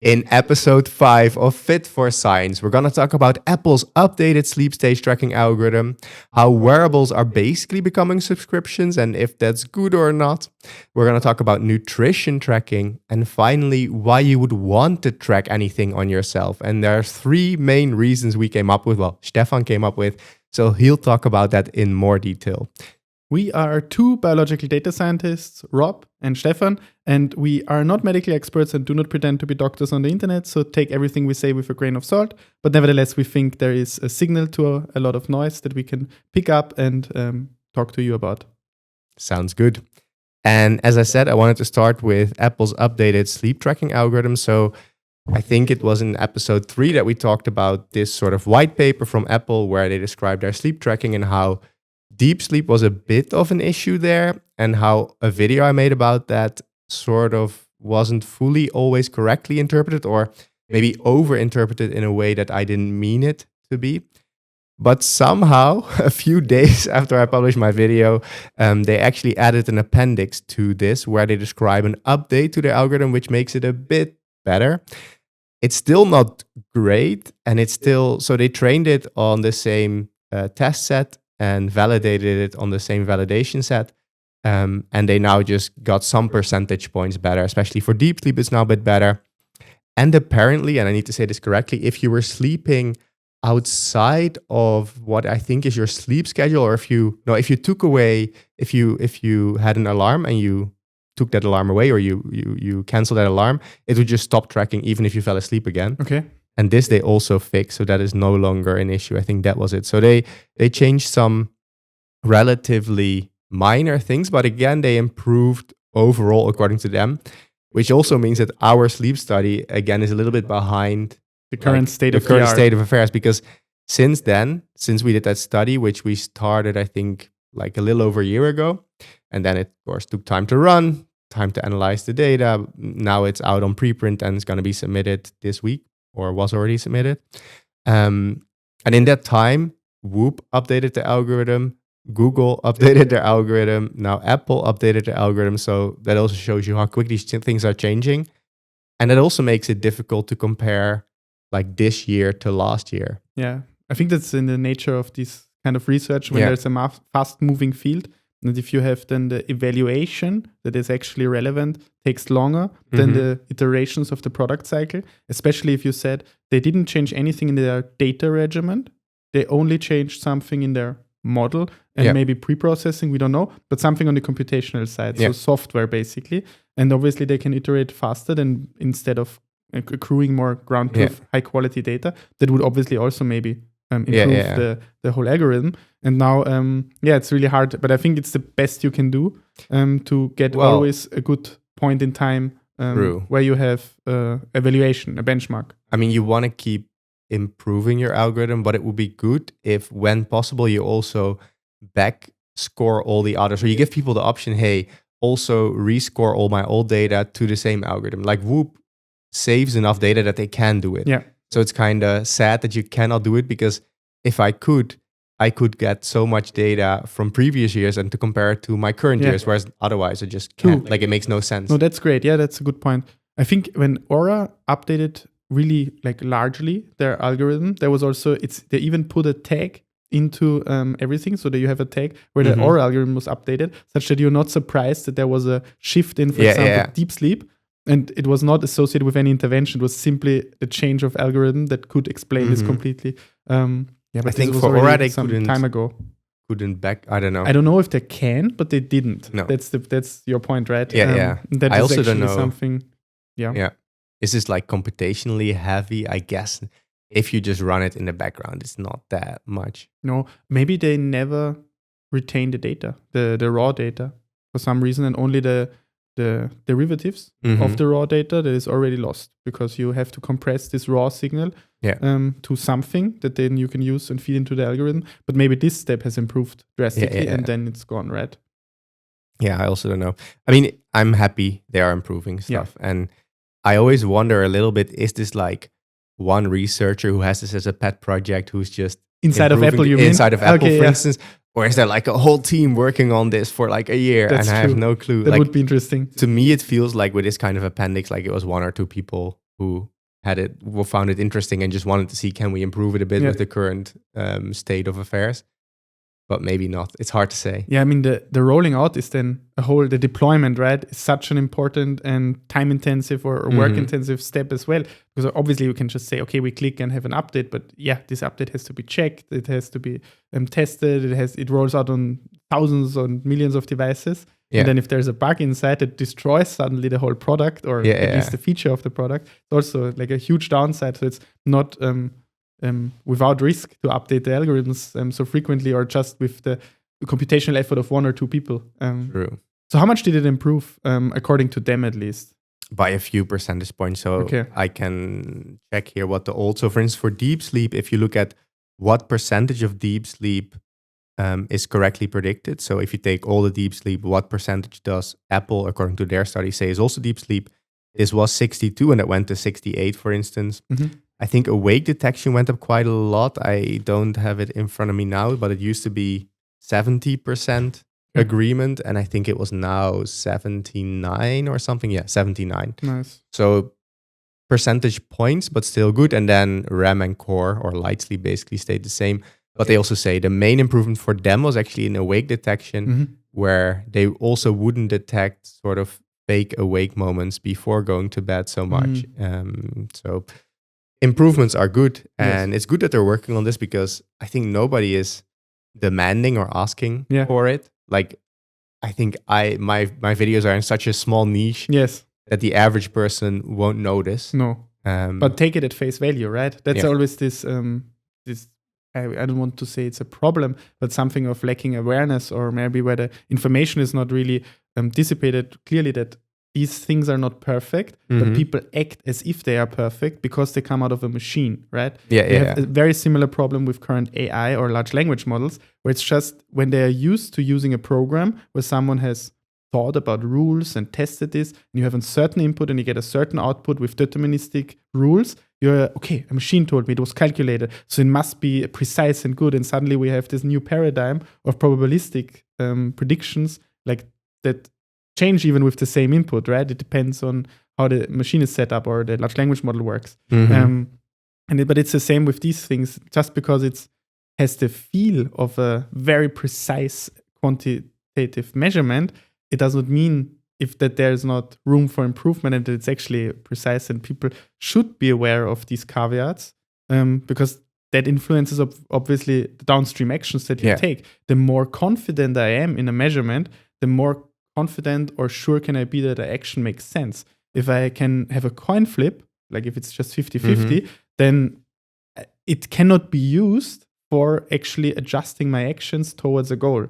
In episode 5 of Fit for Science, we're going to talk about Apple's updated sleep stage tracking algorithm, how wearables are basically becoming subscriptions and if that's good or not. We're going to talk about nutrition tracking, and finally, why you would want to track anything on yourself. And there are 3 main reasons we came up with, Stephan came up with, so he'll talk about that in more detail. We are 2 biological data scientists, Rob and Stephan, and we are not medical experts and do not pretend to be doctors on the internet, so take everything we say with a grain of salt. But nevertheless, we think there is a signal to a lot of noise that we can pick up and talk to you about. Sounds good. And as I said, I wanted to start with Apple's updated sleep tracking algorithm. So I think it was in episode 3 that we talked about this sort of white paper from Apple where they described their sleep tracking and how deep sleep was a bit of an issue there, and how a video I made about that sort of wasn't fully always correctly interpreted, or maybe over-interpreted in a way that I didn't mean it to be. But somehow, a few days after I published my video, they actually added an appendix to this where they describe an update to the algorithm, which makes it a bit better. It's still not great, and it's still, so they trained it on the same test set and validated it on the same validation set. And they now just got some percentage points better, especially for deep sleep, it's now a bit better. And apparently, and I need to say this correctly, if you were sleeping outside of what I think is your sleep schedule, or if you had an alarm and you took that alarm away, or you canceled that alarm, it would just stop tracking even if you fell asleep again. Okay. And this they also fixed, so that is no longer an issue. I think that was it. So they changed some relatively minor things, but again, they improved overall according to them, which also means that our sleep study, again, is a little bit behind the current state of affairs, because since we did that study, which we started, I think, like a little over a year ago, and then it, of course, took time to run, time to analyze the data. Now it's out on preprint and it's going to be submitted this week, or was already submitted. And in that time, Whoop updated the algorithm, Google updated their algorithm, now Apple updated the algorithm. So that also shows you how quickly things are changing. And that also makes it difficult to compare like this year to last year. Yeah, I think that's in the nature of this kind of research when there's a fast-moving field. And if you have then the evaluation that is actually relevant takes longer than the iterations of the product cycle, especially if you said they didn't change anything in their data regimen, they only changed something in their model and maybe pre-processing, we don't know, but something on the computational side, so software basically. And obviously they can iterate faster than instead of accruing more ground truth, high quality data. That would obviously also maybe improve the whole algorithm. And now, it's really hard, but I think it's the best you can do to get always a good point in time where you have evaluation, a benchmark. I mean, you want to keep improving your algorithm, but it would be good if, when possible, you also back score all the others. So you give people the option, hey, also rescore all my old data to the same algorithm. Like Whoop saves enough data that they can do it. Yeah. So it's kind of sad that you cannot do it, because if I could get so much data from previous years and to compare it to my current years, whereas otherwise I just can't. Like, it makes no sense. No, that's great. Yeah, that's a good point. I think when Oura updated really like largely their algorithm, there was also, they even put a tag into everything, so that you have a tag where the Oura algorithm was updated, such that you're not surprised that there was a shift in, for example, deep sleep. And it was not associated with any intervention. It was simply a change of algorithm that could explain this completely. But I think for Oura they some time ago couldn't back. I don't know. I don't know if they can, but they didn't. No. That's your point, right? That I also is don't know. Something. Yeah. Is this like computationally heavy? I guess if you just run it in the background, it's not that much. No, maybe they never retain the data, the raw data, for some reason, and only the derivatives of the raw data that is already lost, because you have to compress this raw signal to something that then you can use and feed into the algorithm. But maybe this step has improved drastically and then it's gone, right? Yeah, I also don't know. I mean, I'm happy they are improving stuff. And I always wonder a little bit, is this like one researcher who has this as a pet project who's just inside of Apple, you mean? Inside of Apple, for instance. Or is there like a whole team working on this for like a year? That's and I true. have no clue. That like, would be interesting. To me, it feels like with this kind of appendix, like it was 1 or 2 people who found it interesting and just wanted to see, can we improve it a bit with the current state of affairs? But maybe not. It's hard to say. Yeah, I mean, the rolling out is then the deployment, right, is such an important and time-intensive or work-intensive step as well. Because obviously you can just say, okay, we click and have an update. But yeah, this update has to be checked. It has to be tested. It rolls out on thousands or millions of devices. Yeah. And then if there's a bug inside that destroys suddenly the whole product or at least the feature of the product, it's also like a huge downside. So it's not without risk to update the algorithms so frequently or just with the computational effort of one or two people. True. So how much did it improve according to them at least? By a few percentage points. So I can check here what so for instance, for deep sleep, if you look at what percentage of deep sleep is correctly predicted. So if you take all the deep sleep, what percentage does Apple, according to their study, say is also deep sleep? This was 62 and it went to 68, for instance. Mm-hmm. I think awake detection went up quite a lot. I don't have it in front of me now, but it used to be 70% agreement. And I think it was now 79 or something. Yeah, 79. Nice. So percentage points, but still good. And then REM and core or light sleep basically stayed the same. But they also say the main improvement for them was actually in awake detection, where they also wouldn't detect sort of fake awake moments before going to bed so much. So improvements are good. And it's good that they're working on this because I think nobody is demanding or asking for it. Like, I think my videos are in such a small niche that the average person won't notice. No. But take it at face value, right? That's always this I don't want to say it's a problem, but something of lacking awareness, or maybe where the information is not really dissipated clearly that these things are not perfect, but people act as if they are perfect because they come out of a machine, right? They have a very similar problem with current AI or large language models, where it's just when they are used to using a program where someone has thought about rules and tested this, and you have a certain input and you get a certain output with deterministic rules, you're, okay, a machine told me it was calculated, so it must be precise and good. And suddenly we have this new paradigm of probabilistic predictions like that change even with the same input, right? It depends on how the machine is set up or the large language model works. But it's the same with these things. Just because it has the feel of a very precise quantitative measurement, it does not mean that there's not room for improvement and that it's actually precise, and people should be aware of these caveats because that influences obviously the downstream actions that you take. The more confident I am in a measurement, the more confident or sure can I be that the action makes sense. If I can have a coin flip, like if it's just 50-50, then it cannot be used for actually adjusting my actions towards a goal.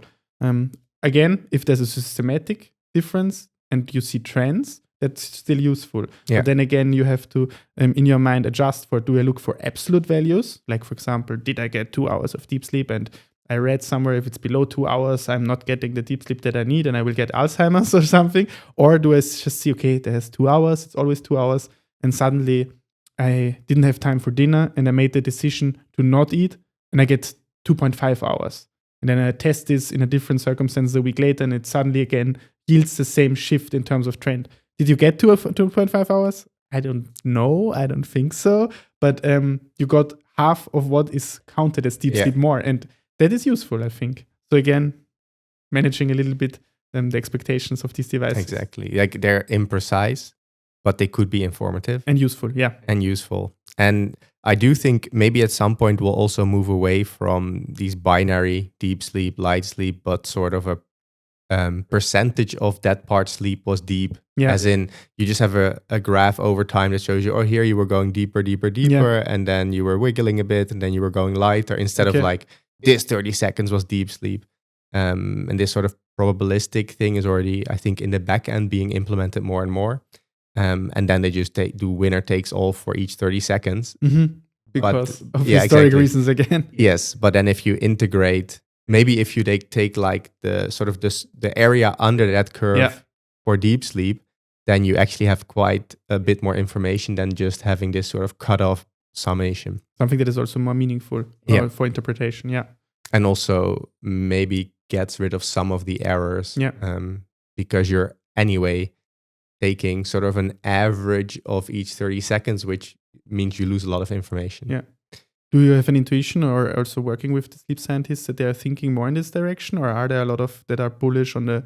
Again, if there's a systematic difference and you see trends, that's still useful. But then again, you have to, in your mind, adjust for, do I look for absolute values? Like, for example, did I get 2 hours of deep sleep? And I read somewhere if it's below 2 hours, I'm not getting the deep sleep that I need and I will get Alzheimer's or something. Or do I just see, okay, there's 2 hours, it's always 2 hours. And suddenly I didn't have time for dinner and I made the decision to not eat and I get 2.5 hours. And then I test this in a different circumstance a week later, and it suddenly again yields the same shift in terms of trend. Did you get to 2.5 hours? I don't know. I don't think so. But you got half of what is counted as deep sleep more. And that is useful, I think. So again, managing a little bit the expectations of these devices. Exactly. Like they're imprecise, but they could be informative. And useful, And I do think maybe at some point we'll also move away from these binary deep sleep, light sleep, but sort of a percentage of that part sleep was deep. As in you just have a graph over time that shows you, oh, here you were going deeper, and then you were wiggling a bit, and then you were going lighter, instead of like this 30 seconds was deep sleep. And this sort of probabilistic thing is already, I think, in the back end being implemented more and more. And then they just do winner takes all for each 30 seconds. Because of historic reasons again. Yes, but then if you integrate, maybe if you take like the sort of the area under that curve for deep sleep, then you actually have quite a bit more information than just having this sort of cutoff summation. Something that is also more meaningful for interpretation, And also maybe gets rid of some of the errors because you're anyway taking sort of an average of each 30 seconds, which means you lose a lot of information. Yeah. Do you have an intuition, or also working with the sleep scientists, that they are thinking more in this direction, or are there a lot of that are bullish on the,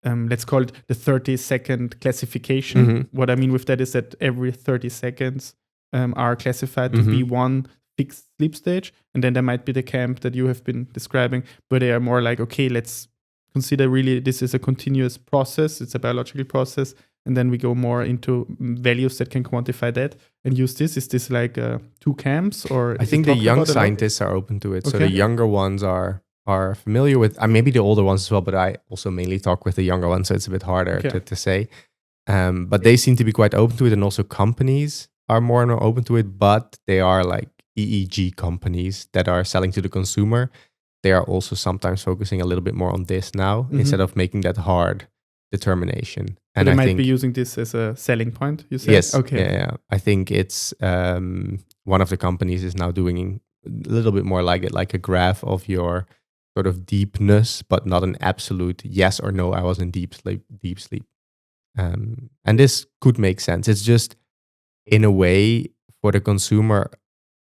let's call it the 30-second classification? Mm-hmm. What I mean with that is that every 30 seconds are classified to be one fixed sleep stage. And then there might be the camp that you have been describing, where they are more like, okay, let's consider really this is a continuous process. It's a biological process. And then we go more into values that can quantify that and use this. Is this like two camps, or I think the young scientists are open to it. Okay. So the younger ones are familiar with, maybe the older ones as well, but I also mainly talk with the younger ones, so it's a bit harder to say. But they seem to be quite open to it, and also companies are more and more open to it, but they are like EEG companies that are selling to the consumer. They are also sometimes focusing a little bit more on this now, instead of making that hard determination. And they might be using this as a selling point, you said? Yes. Okay. Yeah. I think it's one of the companies is now doing a little bit more like it, like a graph of your sort of deepness, but not an absolute yes or no, I was in deep sleep. And this could make sense. It's just, in a way, for the consumer,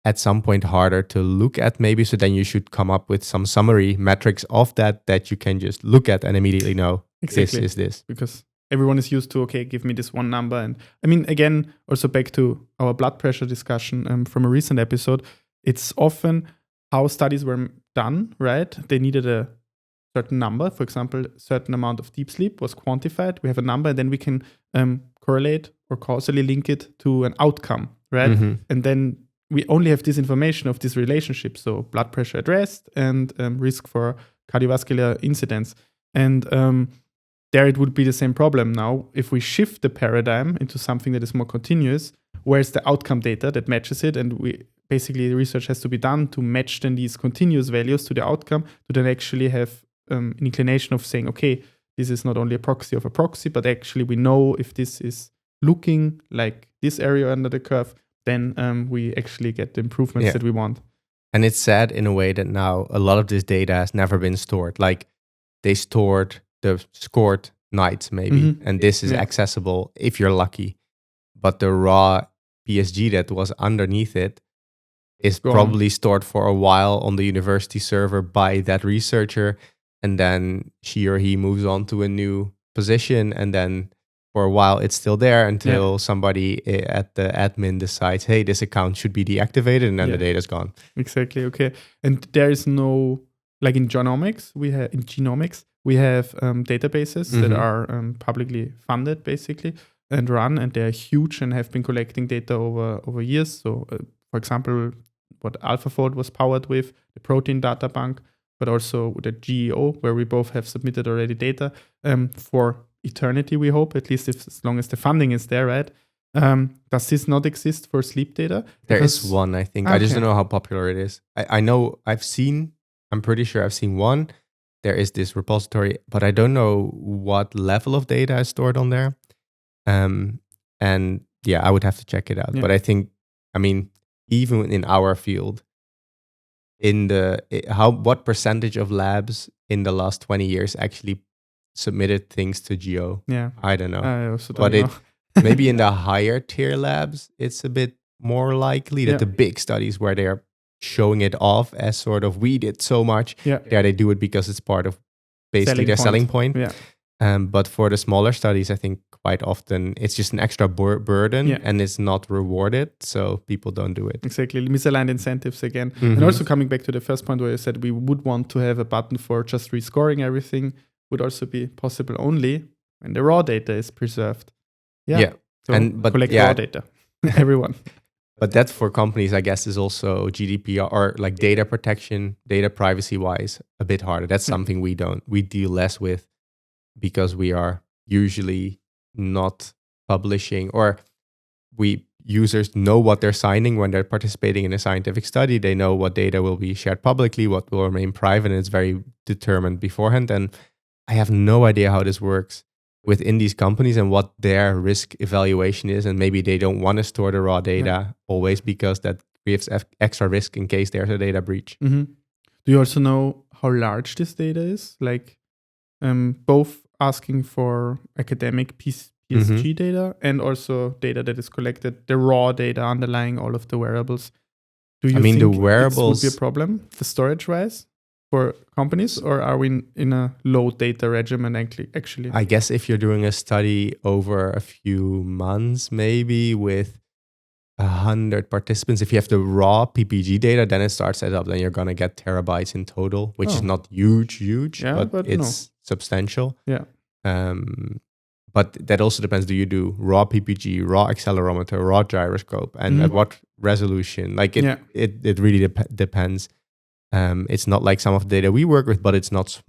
at some point harder to look at maybe. So then you should come up with some summary metrics of that you can just look at and immediately know this is this. Because everyone is used to, okay, give me this one number. And I mean, again, also back to our blood pressure discussion from a recent episode, it's often how studies were done, right? They needed a certain number. For example, a certain amount of deep sleep was quantified. We have a number, and then we can correlate or causally link it to an outcome, right? And then we only have this information of this relationship. So blood pressure at rest and risk for cardiovascular incidents. And there it would be the same problem now. If we shift the paradigm into something that is more continuous, where's the outcome data that matches it? And basically the research has to be done to match then these continuous values to the outcome, to then actually have an inclination of saying, okay, this is not only a proxy of a proxy, but actually we know if this is looking like this area under the curve, then we actually get the improvements that we want. And it's sad in a way that now a lot of this data has never been stored. Like they stored the scored nights maybe, and this is accessible if you're lucky. But the raw PSG that was underneath it is probably stored for a while on the university server by that researcher, and then she or he moves on to a new position, and then for a while it's still there until somebody at the admin decides, hey, this account should be deactivated, and then the data's gone. Exactly. Okay. And there is no, like in genomics, we have databases that are publicly funded basically and run, and they're huge and have been collecting data over years. So for example, what AlphaFold was powered with, the protein data bank, but also the GEO, where we both have submitted already data for eternity, we hope, at least as long as the funding is there, right? Does this not exist for sleep data? There is one, I think. I just don't know how popular it is. I know I'm pretty sure I've seen one. There is this repository, but I don't know what level of data is stored on there. And I would have to check it out. But I think, even in our field, what percentage of labs in the last 20 years actually submitted things to Geo? Yeah, I don't know. I also don't know. Maybe in the higher tier labs, it's a bit more likely that the big studies where they are showing it off as sort of, we did so much. They do it because it's part of basically their selling point. But for the smaller studies, I think quite often it's just an extra burden and it's not rewarded, so people don't do it. Exactly, misaligned incentives again. And also coming back to the first point where you said we would want to have a button for just rescoring everything, would also be possible only when the raw data is preserved. So collect raw data, everyone. But that for companies, I guess, is also GDPR or like data protection, data privacy wise, a bit harder. That's something we deal less with because we are usually not publishing, or users know what they're signing when they're participating in a scientific study. They know what data will be shared publicly, what will remain private, and it's very determined beforehand. And I have no idea how this works within these companies and what their risk evaluation is. And maybe they don't want to store the raw data always because that creates extra risk in case there's a data breach. Do you also know how large this data is? Like both asking for academic PSG data and also data that is collected, the raw data underlying all of the wearables. Do you think the this would wearables be a problem, the storage-wise, for companies, or are we in a low data regimen actually? I guess if you're doing a study over a few months, maybe with 100 participants, if you have the raw PPG data, then it starts at up. Then you're gonna get terabytes in total, which is not huge, Yeah, but it's substantial. Yeah. But that also depends. Do you do raw PPG, raw accelerometer, raw gyroscope, and at what resolution? Like it really depends. It's not like some of the data we work with, but it's not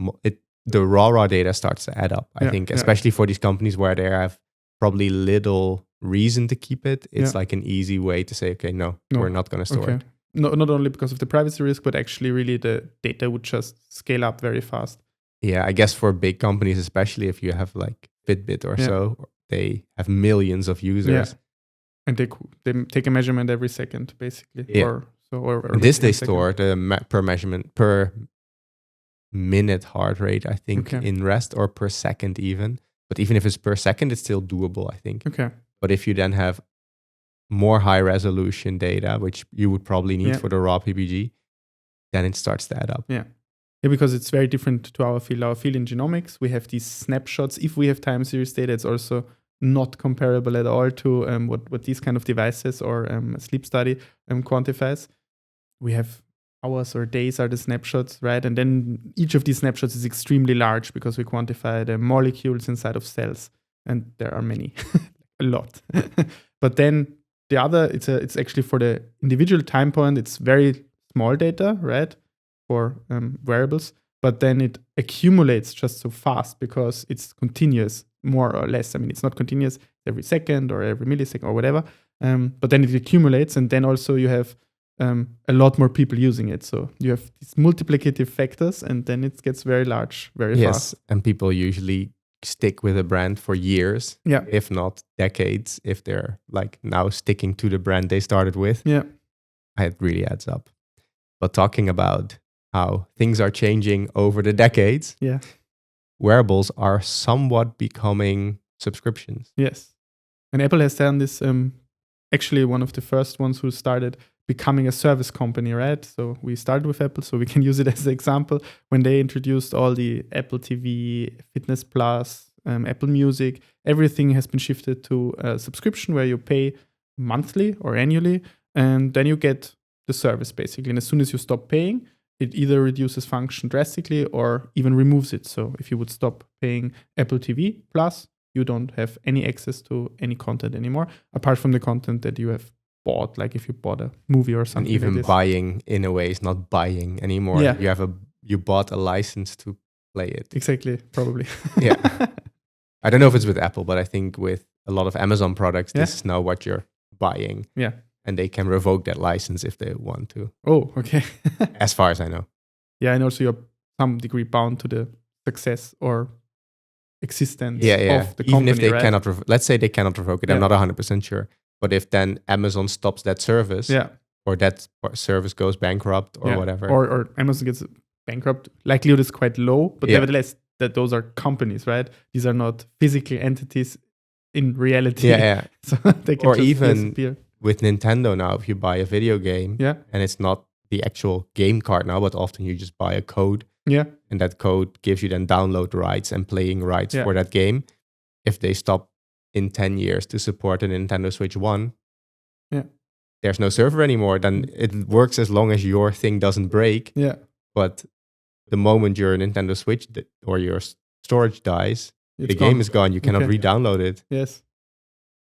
the raw data starts to add up. I think, especially for these companies where they have probably little reason to keep it. It's like an easy way to say, okay, no, we're not going to store it. Not only because of the privacy risk, but actually really the data would just scale up very fast. Yeah, I guess for big companies, especially if you have like Fitbit or so, they have millions of users. Yeah. And they take a measurement every second, basically. Yeah. Or this they store per measurement, per minute heart rate, I think, in rest, or per second even. But even if it's per second, it's still doable, I think. Okay. But if you then have more high resolution data, which you would probably need for the raw PPG, then it starts to add up. Yeah, because it's very different to our field. Our field in genomics, we have these snapshots. If we have time series data, it's also not comparable at all to what these kind of devices or a sleep study quantifies. We have hours or days are the snapshots, right? And then each of these snapshots is extremely large because we quantify the molecules inside of cells, and there are many, a lot. But then the other, it's actually for the individual time point. It's very small data, right, for wearables, but then it accumulates just so fast because it's continuous, more or less. I mean, it's not continuous every second or every millisecond or whatever, but then it accumulates, and then also you have a lot more people using it. So you have these multiplicative factors, and then it gets very large, very fast. And people usually stick with a brand for years, if not decades, if they're like now sticking to the brand they started with. Yeah, it really adds up. But talking about how things are changing over the decades, wearables are somewhat becoming subscriptions. Yes, and Apple has done this. Actually, one of the first ones who started becoming a service company, right? So we started with Apple, so we can use it as an example. When they introduced all the Apple TV, Fitness Plus, Apple Music, everything has been shifted to a subscription where you pay monthly or annually, and then you get the service basically. And as soon as you stop paying, it either reduces function drastically or even removes it. So if you would stop paying Apple TV Plus, you don't have any access to any content anymore, apart from the content that you have bought, like if you bought a movie or something. And even like buying, in a way, is not buying anymore. You bought a license to play it. Exactly, probably. I don't know if it's with Apple, but I think with a lot of Amazon products, this is now what you're buying. Yeah. And they can revoke that license if they want to. Oh, okay. As far as I know. Yeah, and also you're some degree bound to the success or existence of the company, even if they right? cannot, let's say they cannot revoke it. I'm not 100% sure. But if then Amazon stops that service, or that service goes bankrupt or whatever. Or Amazon gets bankrupt, likelihood is quite low, but nevertheless, that those are companies, right? These are not physical entities in reality. So they can disappear. With Nintendo now, if you buy a video game, and it's not the actual game card now, but often you just buy a code. And that code gives you then download rights and playing rights for that game. If they stop in 10 years to support a Nintendo Switch 1, there's no server anymore. Then it works as long as your thing doesn't break. But the moment your Nintendo Switch or your storage dies, the game is gone. You cannot re-download it. Yes.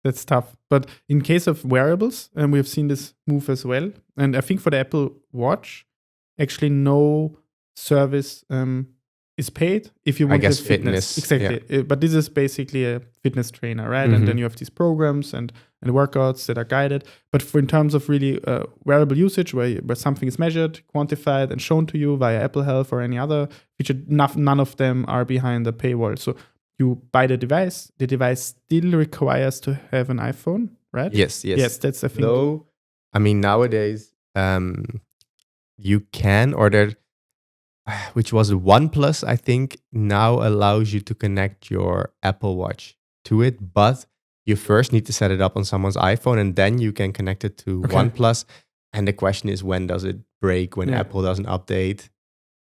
That's tough. But in case of wearables, and we have seen this move as well. And I think for the Apple Watch, actually no service is paid if you want I guess to fitness. Exactly. But this is basically a fitness trainer, right? And then you have these programs and workouts that are guided. But for in terms of really wearable usage, where something is measured, quantified, and shown to you via Apple Health or any other feature, none of them are behind the paywall. So you buy the device still requires to have an iPhone, right? Yes, that's the thing. Though, I mean, nowadays, you can, or there, which was OnePlus, I think, now allows you to connect your Apple Watch to it, but you first need to set it up on someone's iPhone and then you can connect it to OnePlus. And the question is, when does it break? When Apple doesn't update,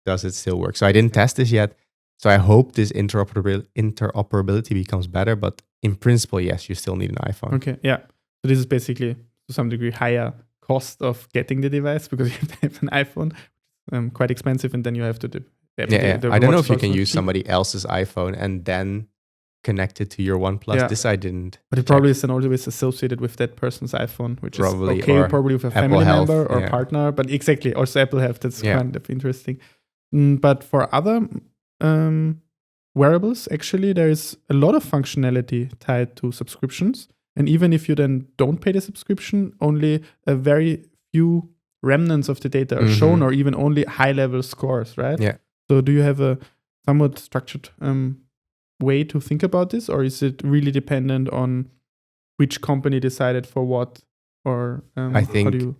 does it still work? So I didn't test this yet. So I hope this interoperability becomes better. But in principle, yes, you still need an iPhone. Okay, yeah. So this is basically, to some degree, higher cost of getting the device because you have to have an iPhone, quite expensive, and then you have to I don't know if you can use somebody else's iPhone and then connect it to your OnePlus. Yeah. This I didn't. But it probably is then always associated with that person's iPhone, which Probably, is okay, probably with a family member or yeah. partner. But exactly, also Apple Health, that's kind of interesting. But for other wearables, actually, there is a lot of functionality tied to subscriptions. And even if you then don't pay the subscription, only a very few remnants of the data are shown, or even only high-level scores, right? Yeah. So do you have a somewhat structured way to think about this, or is it really dependent on which company decided for what? Or I think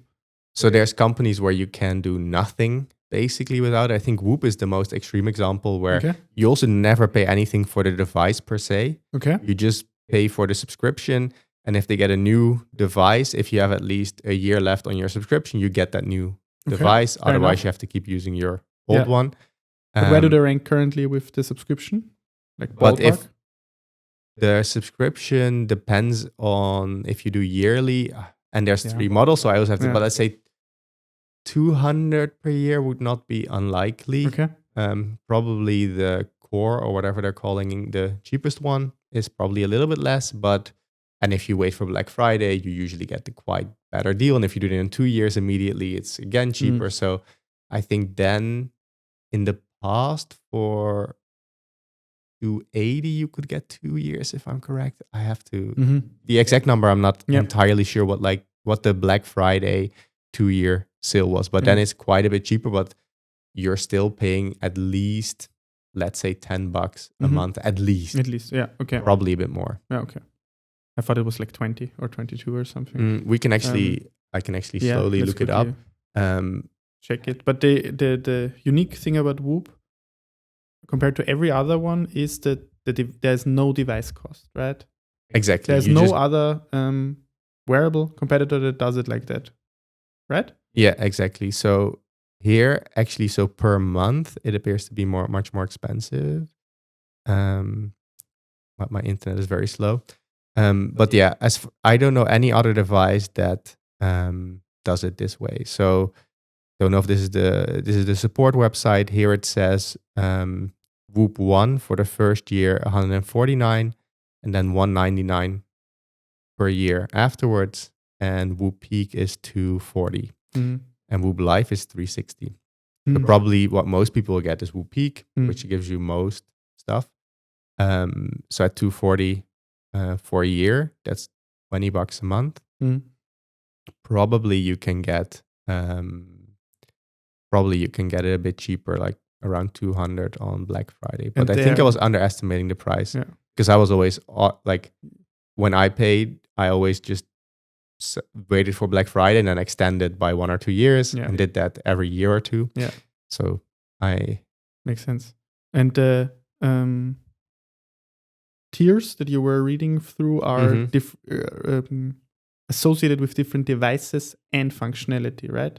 so. There's companies where you can do nothing basically without. I think Whoop is the most extreme example where you also never pay anything for the device per se. Okay. You just pay for the subscription, and if they get a new device, if you have at least a year left on your subscription, you get that new device. Otherwise, you have to keep using your old one. But where do they rank currently with the subscription? Like ballpark? But if the subscription depends on if you do yearly, and there's 3 models, so I always have to, but let's say 200 per year would not be unlikely. Okay. Probably the core or whatever they're calling the cheapest one is probably a little bit less, and if you wait for Black Friday, you usually get the quite better deal. And if you do it in 2 years immediately, it's again cheaper. So I think then in the past for 280 you could get 2 years, if I'm correct. I have to the exact number, I'm not entirely sure what the Black Friday 2-year sale was, but then it's quite a bit cheaper, but you're still paying at least, let's say, $10 a month at least. Okay, probably a bit more. Okay, I thought it was like 20 or 22 or something. We can actually I can actually slowly look it up. Check it. But the unique thing about Whoop compared to every other one is that there's no device cost, right? Exactly. There's no other wearable competitor that does it like that, right? Yeah, exactly. So here, actually, so per month, it appears to be much more expensive. But my internet is very slow. But yeah, I don't know any other device that does it this way. So don't know if this is the support website. Here it says Whoop 1 for the first year, $149, and then $199 per year afterwards. And Whoop Peak is $240, and Whoop Life is $360. So probably what most people will get is Whoop Peak, which gives you most stuff. So at $240 for a year, that's $20 a month. Probably you can get it a bit cheaper, like around $200 on Black Friday. But I think I was underestimating the price because I was always like, when I paid, I always just waited for Black Friday and then extended by 1 or 2 years and did that every year or two. Yeah. So makes sense. And the tiers that you were reading through are associated with different devices and functionality, right?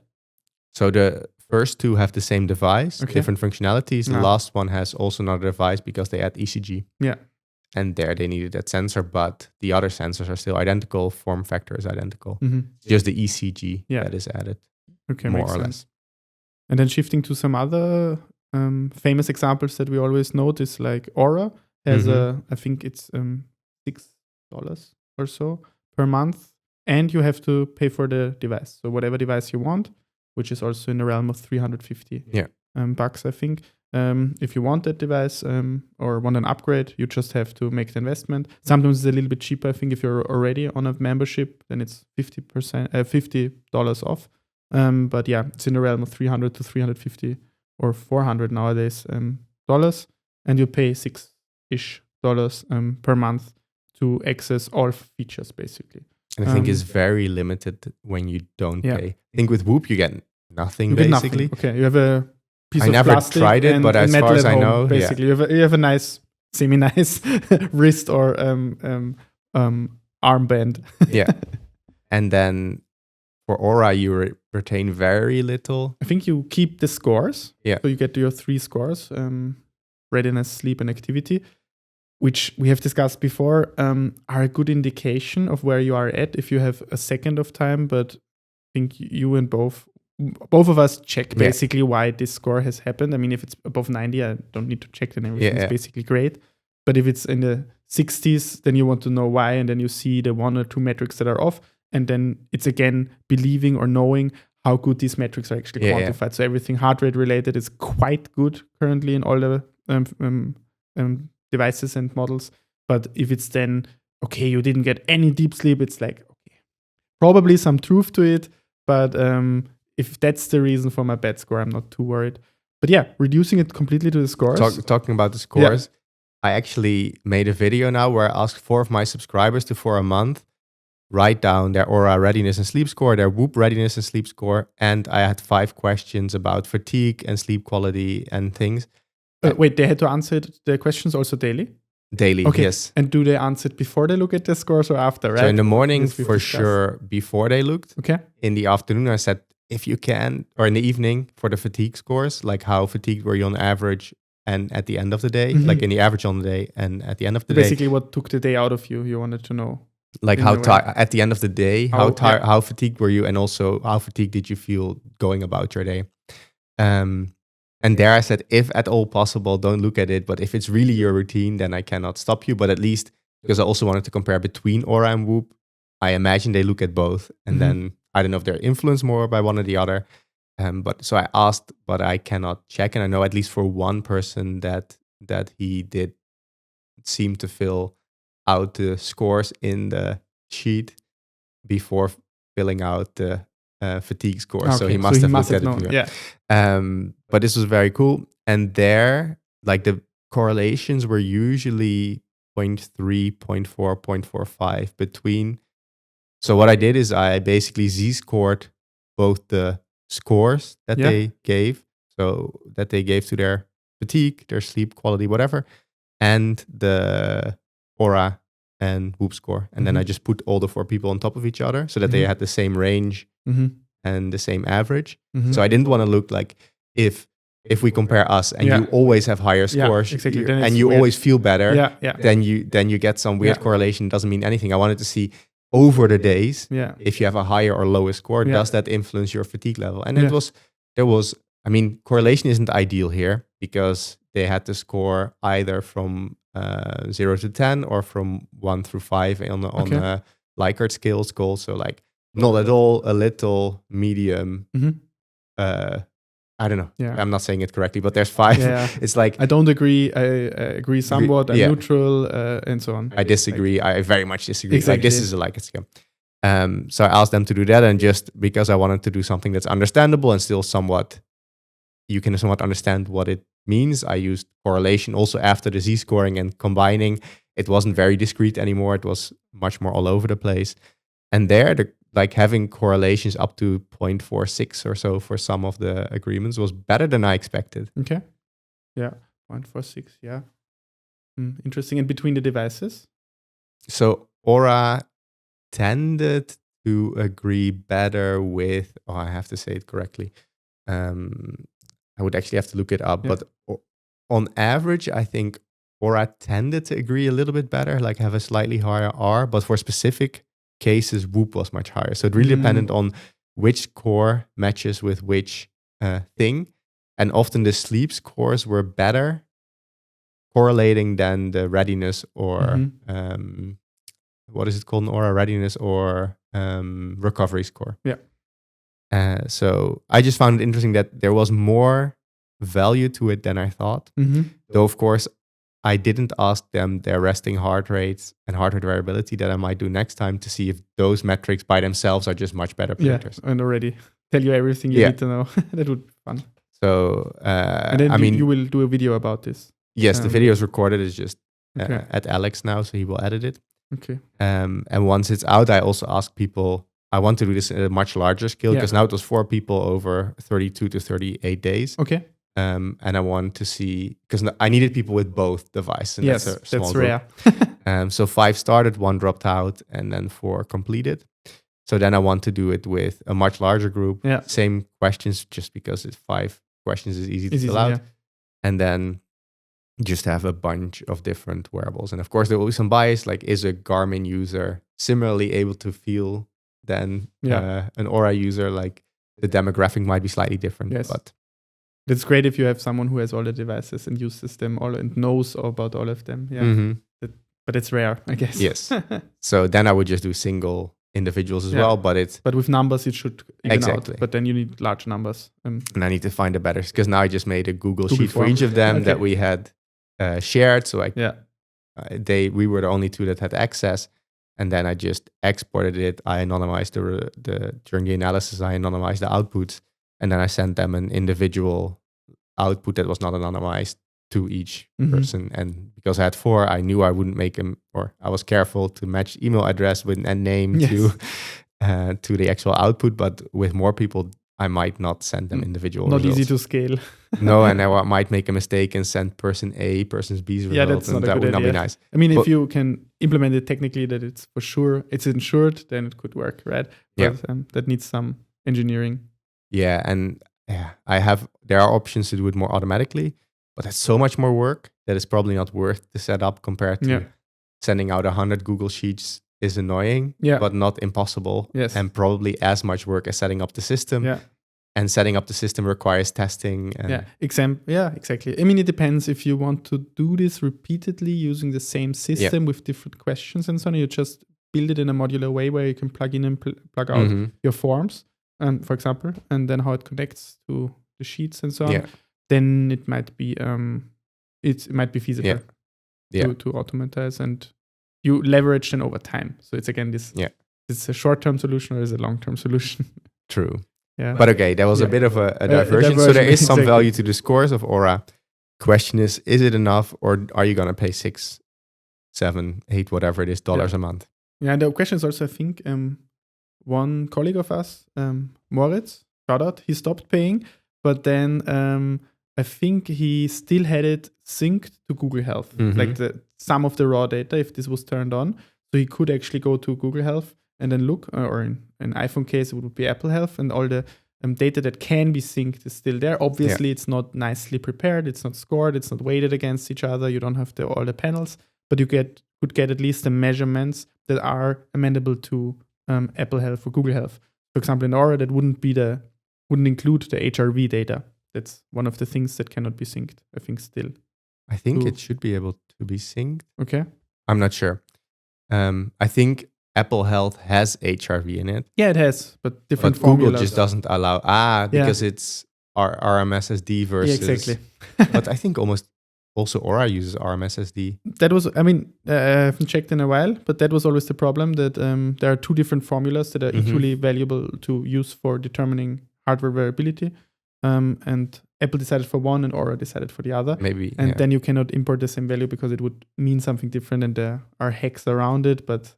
So the first 2 have the same device, different functionalities. The last one has also another device because they add ECG. Yeah. And there they needed that sensor, but the other sensors are still identical. Form factor is identical. Mm-hmm. Just the ECG that is added, more or less. And then shifting to some other famous examples that we always note is like Oura has I think it's $6 or so per month, and you have to pay for the device. So whatever device you want, which is also in the realm of $350 bucks, I think. If you want that device or want an upgrade, you just have to make the investment. Sometimes it's a little bit cheaper. I think if you're already on a membership, then it's $50 off. But yeah, it's in the realm of $300 to $350 or $400 nowadays dollars, and you pay $6-ish per month to access all features basically. And I think it's very limited when you don't pay. I think with Whoop you get nothing basically. Okay, you have a piece of never plastic tried it, and but as metal far as at I home, know, basically you have a nice semi-nice wrist or armband. Yeah. And then for Oura, you retain very little. I think you keep the scores. Yeah. So you get your 3 scores, readiness, sleep, and activity, which we have discussed before, are a good indication of where you are at if you have a second of time. But I think you and both of us check basically why this score has happened. I mean, if it's above 90, I don't need to check, then everything's basically great. But if it's in the 60s, then you want to know why, and then you see the 1 or 2 metrics that are off, and then it's again believing or knowing how good these metrics are actually quantified. So everything heart rate related is quite good currently in all the devices and models. But if it's then, okay, you didn't get any deep sleep, it's like, okay, probably some truth to it. But if that's the reason for my bad score, I'm not too worried. But yeah, reducing it completely to the scores. Talking about the scores, I actually made a video now where I asked 4 of my subscribers to, for a month, write down their Oura readiness and sleep score, their Whoop readiness and sleep score, and I had 5 questions about fatigue and sleep quality and things. Wait, they had to answer the questions also daily? Daily, okay. Yes. And do they answer it before they look at the scores or after, right? So in the morning, for sure, before they looked. Okay. In the afternoon, I said, if you can, or in the evening for the fatigue scores, like how fatigued were you on average and at the end of the day, like in the average on the day and at the end of the day. Basically, what took the day out of you wanted to know. Like how at the end of the day, how fatigued were you, and also how fatigued did you feel going about your day? And there I said, if at all possible, don't look at it. But if it's really your routine, then I cannot stop you. But at least, because I also wanted to compare between Oura and Whoop, I imagine they look at both. And then I don't know if they're influenced more by one or the other. But so I asked, but I cannot check. And I know at least for one person that he did seem to fill out the scores in the sheet before filling out the fatigue score. Okay. So he must have looked at known. it. Yeah. But this was very cool. And there, like the correlations were usually 0.3, 0.4, 0.45 between. So what I did is I basically z-scored both the scores that they gave, so that they gave to their fatigue, their sleep quality, whatever, and the Oura and Whoop score. And then I just put all the 4 people on top of each other so that they had the same range and the same average. So I didn't want to look like if we compare us and you always have higher scores and you always feel better, then you get some weird correlation. Doesn't mean anything. I wanted to see over the days, if you have a higher or lower score, does that influence your fatigue level? And there was, I mean, correlation isn't ideal here because they had to score either from 0 to 10 or from 1 through 5 on a Likert scale. So like not at all, a little, medium. I don't know. I'm not saying it correctly, but there's 5. It's like I don't agree. I agree somewhat. I'm neutral, and so on. I disagree. I very much disagree. Exactly. Like this is a Likert scale. So I asked them to do that, and just because I wanted to do something that's understandable and still you can somewhat understand what it means, I used correlation also after the z-scoring and combining. It wasn't very discrete anymore. It was much more all over the place. And there, like having correlations up to 0.46 or so for some of the agreements was better than I expected. Okay. Yeah. 0.46. Yeah. Interesting. And between the devices? So Oura tended to agree better with, I have to say it correctly. I would actually have to look it up, but on average, I think Oura tended to agree a little bit better, like have a slightly higher R, but for specific cases, Whoop was much higher. So it really depended on which core matches with which thing. And often the sleep scores were better correlating than the readiness or what is it called? Oura readiness or recovery score. Yeah. So I just found it interesting that there was more value to it than I thought. Though, of course, I didn't ask them their resting heart rates and heart rate variability that I might do next time to see if those metrics by themselves are just much better predictors. Yeah, and already tell you everything you need to know. That would be fun. So, and then you will do a video about this. Yes, the video is recorded. It's just at Alex now, so he will edit it. Okay. And once it's out, I also ask people, I want to do this at a much larger scale because now it was 4 people over 32 to 38 days. Okay. and I want to see, because I needed people with both devices. And yes, that's a small that's group. rare. So 5 started, 1 dropped out, and then 4 completed. So then I want to do it with a much larger group. Yeah. Same questions, just because it's 5 questions is easy to It's fill easy, out. yeah. And then just have a bunch of different wearables. And of course, there will be some bias, like is a Garmin user similarly able to feel than an Oura user? Like the demographic might be slightly different. Yes. But it's great if you have someone who has all the devices and uses them all and knows about all of them. Yeah. But it's rare, I guess. Yes. So then I would just do single individuals as well, but with numbers it should even exactly out. But then you need large numbers. And I need to find a better, because now I just made a Google sheet for form. each of them that we had shared. So we were the only 2 that had access, and then I just exported it. I anonymized during the analysis. I anonymized the outputs, and then I sent them an individual output that was not anonymized to each person. And because I had 4, I knew I wouldn't make them, or I was careful to match email address with and name to the actual output. But with more people, I might not send them individual not results. Easy to scale. No, and I might make a mistake and send person A, person B's results. Yeah, that's not that a good would not idea. be nice. I mean, if you can implement it technically that it's for sure, it's insured, then it could work, right? But that needs some engineering. Yeah, and there are options to do it more automatically, but that's so much more work that it's probably not worth the setup compared to sending out 100 Google Sheets is annoying, but not impossible. Yes. And probably as much work as setting up the system. Yeah. And setting up the system requires testing. And exactly. I mean, it depends if you want to do this repeatedly using the same system with different questions and so on. You just build it in a modular way where you can plug in and plug out your forms, for example, and then how it connects to the sheets and so on. Then it might be feasible to automatize, and you leverage then over time. So it's again this. It's a short-term solution or is a long-term solution. True. Yeah. But okay, that was a bit of a diversion. So there is some value to the scores of Oura. Question is it enough, or are you going to pay 6, 7, 8, whatever it is, dollars a month? Yeah, and the question is also, I think, one colleague of us, Moritz, shout out, he stopped paying, but then I think he still had it synced to Google Health, like some of the raw data, if this was turned on. So he could actually go to Google Health and then look, or in an iPhone case, it would be Apple Health, and all the data that can be synced is still there. Obviously, it's not nicely prepared, it's not scored, it's not weighted against each other, you don't have all the panels, but you could get at least the measurements that are amendable to Apple Health or Google Health. For example, in Oura, that wouldn't include the HRV data. That's one of the things that cannot be synced, I think, still. I think it should be able to be synced. Okay. I'm not sure. I think Apple Health has HRV in it. Yeah, it has, but different Google formulas. just doesn't allow. Because it's RMSSD versus. Yeah, exactly. But I think almost also Oura uses RMSSD. That was, I mean, I haven't checked in a while, but that was always the problem, that there are 2 different formulas that are equally valuable to use for determining hardware variability. And Apple decided for one and Oura decided for the other. Maybe. And then you cannot import the same value because it would mean something different, and there are hacks around it. But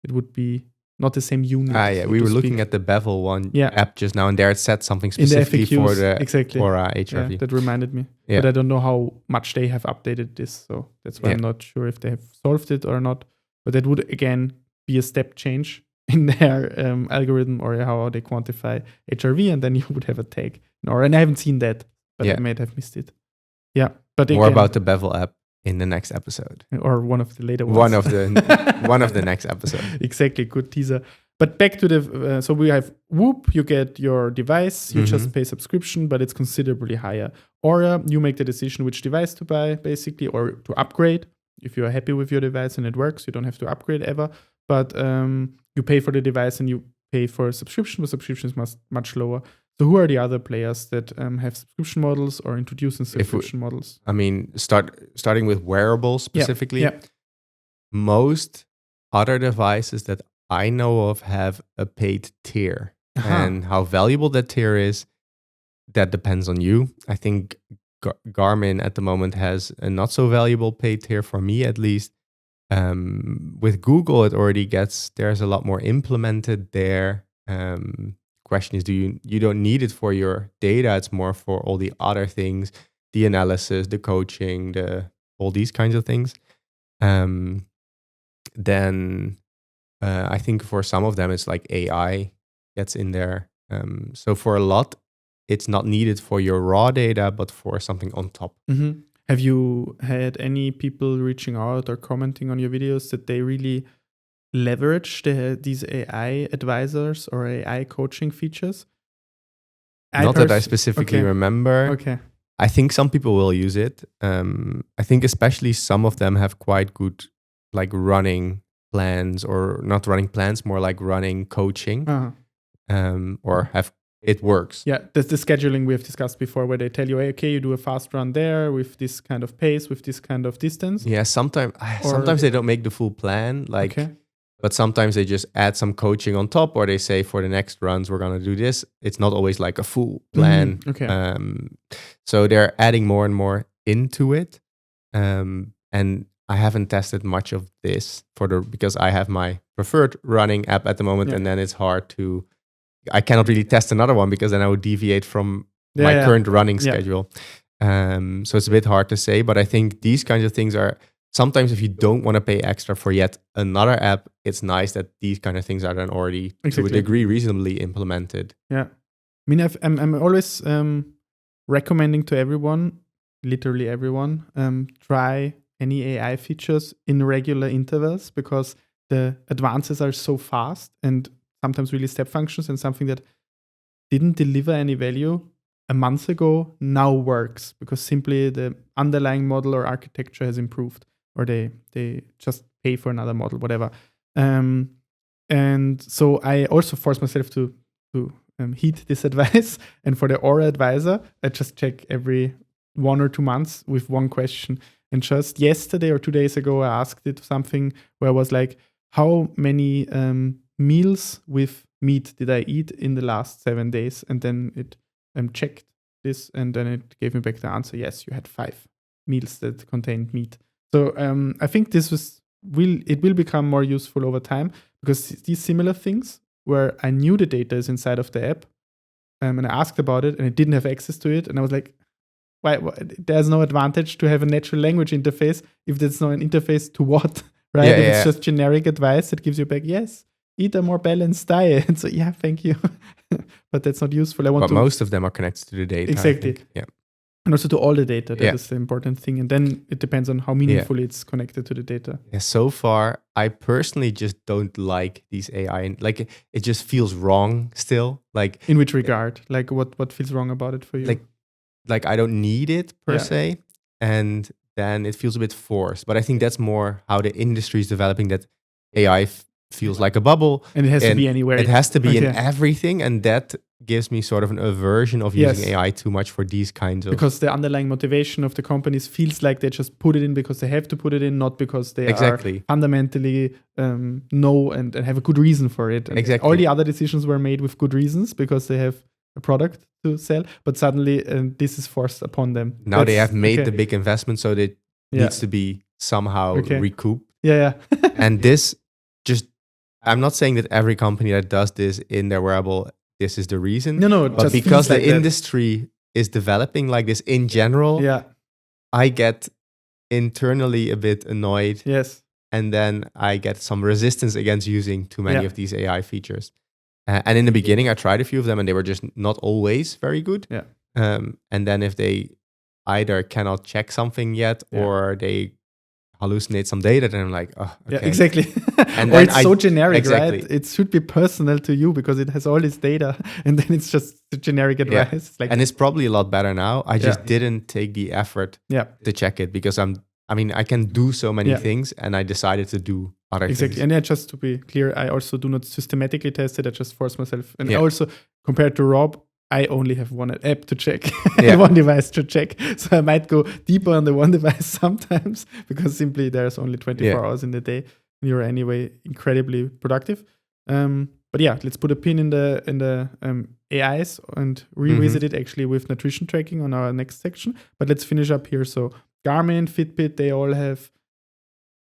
it would be not the same unit. We were looking at the Bevel one app just now, and there it said something specifically in the FAQs, for the exactly. Oura HRV. Yeah, that reminded me. But I don't know how much they have updated this. So that's why I'm not sure if they have solved it or not. But that would, again, be a step change in their algorithm, or how they quantify HRV, and then you would have a tag. And I haven't seen that, but I might have missed it. Yeah, but more about the Bevel app in the next episode, or one of the later ones. one of the next episode. Exactly, good teaser. But back to the so we have Whoop. You get your device. You just pay subscription, but it's considerably higher. Or you make the decision which device to buy, basically, or to upgrade. If you are happy with your device and it works, you don't have to upgrade ever. But you pay for the device and you pay for a subscription, but subscription is much lower. So who are the other players that have subscription models or introducing subscription models? I mean, starting with wearables specifically, most other devices that I know of have a paid tier. And how valuable that tier is, that depends on you. I think Garmin at the moment has a not so valuable paid tier, for me at least. With Google, it already there's a lot more implemented there. question is, you don't need it for your data. It's more for all the other things, the analysis, the coaching, all these kinds of things. Then I think for some of them, it's like AI that's in there. So for a lot, it's not needed for your raw data, but for something on top. Mm-hmm. Have you had any people reaching out or commenting on your videos that they really leverage these AI advisors or AI coaching features? Not that I specifically remember. Okay. I think some people will use it. I think especially some of them have quite good like running plans, or not running plans, more like running coaching, or have it works. Yeah, that's the scheduling we have discussed before, where they tell you, hey, okay, you do a fast run there with this kind of pace, with this kind of distance. Yeah, sometimes they don't make the full plan, like, but sometimes they just add some coaching on top, or they say for the next runs we're gonna do this. It's not always like a full plan. So they're adding more and more into it, and I haven't tested much of this because I have my preferred running app at the moment, and then it's hard to. I cannot really test another one because then I would deviate from my current running schedule. So it's a bit hard to say, but I think these kinds of things are sometimes, if you don't want to pay extra for yet another app, it's nice that these kind of things are then already to a degree reasonably implemented. Yeah. I mean, I'm always recommending to everyone, literally everyone, try any AI features in regular intervals, because the advances are so fast and sometimes really step functions, and something that didn't deliver any value a month ago now works because simply the underlying model or architecture has improved, or they just pay for another model, whatever. And so I also force myself to heed this advice. And for the Oura advisor, I just check every 1 or 2 months with one question. And just yesterday or 2 days ago, I asked it something where I was like, how many meals with meat did I eat in the last 7 days? And then it checked this, and then it gave me back the answer. Yes, you had 5 meals that contained meat. So I think this will become more useful over time, because these similar things where I knew the data is inside of the app, and I asked about it and it didn't have access to it, and I was like, why there's no advantage to have a natural language interface if there's no an interface to what, right? If it's just generic advice that gives you back, yes, eat a more balanced diet. So yeah, thank you. But that's not useful. Most of them are connected to the data. Exactly. Yeah. And also to all the data. That is the important thing. And then it depends on how meaningfully it's connected to the data. Yeah, so far, I personally just don't like these AI. Like, it just feels wrong still. Like, in which regard? Like, what feels wrong about it for you? Like I don't need it per se. And then it feels a bit forced. But I think that's more how the industry is developing, that AI feels like a bubble. And it has to be anywhere. It has to be in everything. And that gives me sort of an aversion of using AI too much for these kinds of... Because the underlying motivation of the companies feels like they just put it in because they have to put it in, not because they are fundamentally know and have a good reason for it. And all the other decisions were made with good reasons because they have a product to sell, but suddenly this is forced upon them. Now they have made the big investment, so it needs to be somehow recouped. And this just... I'm not saying that every company that does this in their wearable, this is the reason. No, but because the industry is developing like this in general, I get internally a bit annoyed. Yes. And then I get some resistance against using too many of these AI features. And in the beginning, I tried a few of them and they were just not always very good. And then if they either cannot check something yet or they hallucinate some data, then I'm like, oh, okay. Yeah, exactly. And or it's so generic, right? It should be personal to you because it has all this data, and then it's just the generic advice. Yeah. Like, and it's probably a lot better now. I just didn't take the effort to check it because I can do so many things, and I decided to do other things. And just to be clear, I also do not systematically test it. I just force myself. And also, compared to Rob, I only have one app to check, one device to check. So I might go deeper on the one device sometimes because simply there's only 24 hours in the day. And you're anyway incredibly productive. But yeah, let's put a pin in the AIs and revisit it actually with nutrition tracking on our next section. But let's finish up here. So Garmin, Fitbit, they all have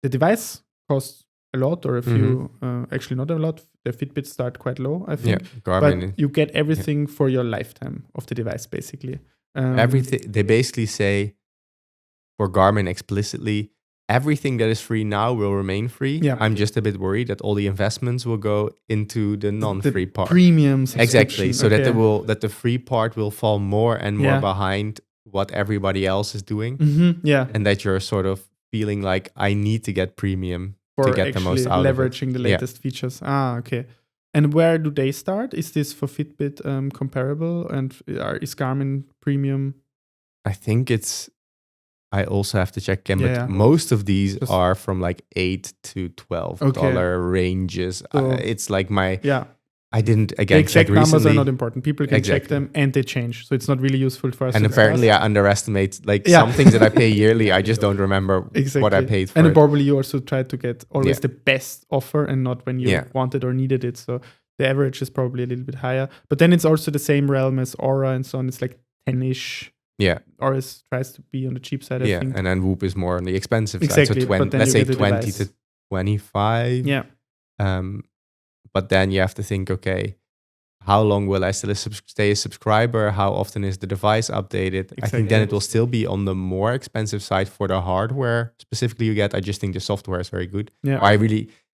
the device costs a lot, or a few, actually not a lot, the Fitbits start quite low, I Yeah, think. Garmin. But you get everything for your lifetime of the device, basically. Everything. They basically say for Garmin explicitly, everything that is free now will remain free. Yeah. I'm just a bit worried that all the investments will go into the non-free part. Premium Exactly. subscription. So that the free part will fall more and more behind what everybody else is doing. Yeah. And that you're sort of feeling like I need to get premium For to get the most out of it. leveraging the latest features. Okay. And where do they start? Is this for Fitbit comparable? And is Garmin premium? I think I also have to check again, but Yeah. most of these are from like $8 to $12 ranges. So, it's like Yeah. I didn't The again exact check numbers recently. are not important. People can check them and they change. So it's not really useful for us. And to apparently discuss. I underestimate some things that I pay yearly. I just don't remember what I paid for And it. probably you also try to get always the best offer and not when you wanted or needed it. So the average is probably a little bit higher. But then it's also the same realm as Oura and so on. It's like 10-ish. Yeah. Oura tries to be on the cheap side, I think. And then Whoop is more on the expensive Exactly, side. So let's say 20 to 25. Yeah. But then you have to think, okay, how long will I still stay a subscriber? How often is the device updated? Exactly. I think then it will still be on the more expensive side for the hardware specifically you get. I just think the software is very good. Yeah.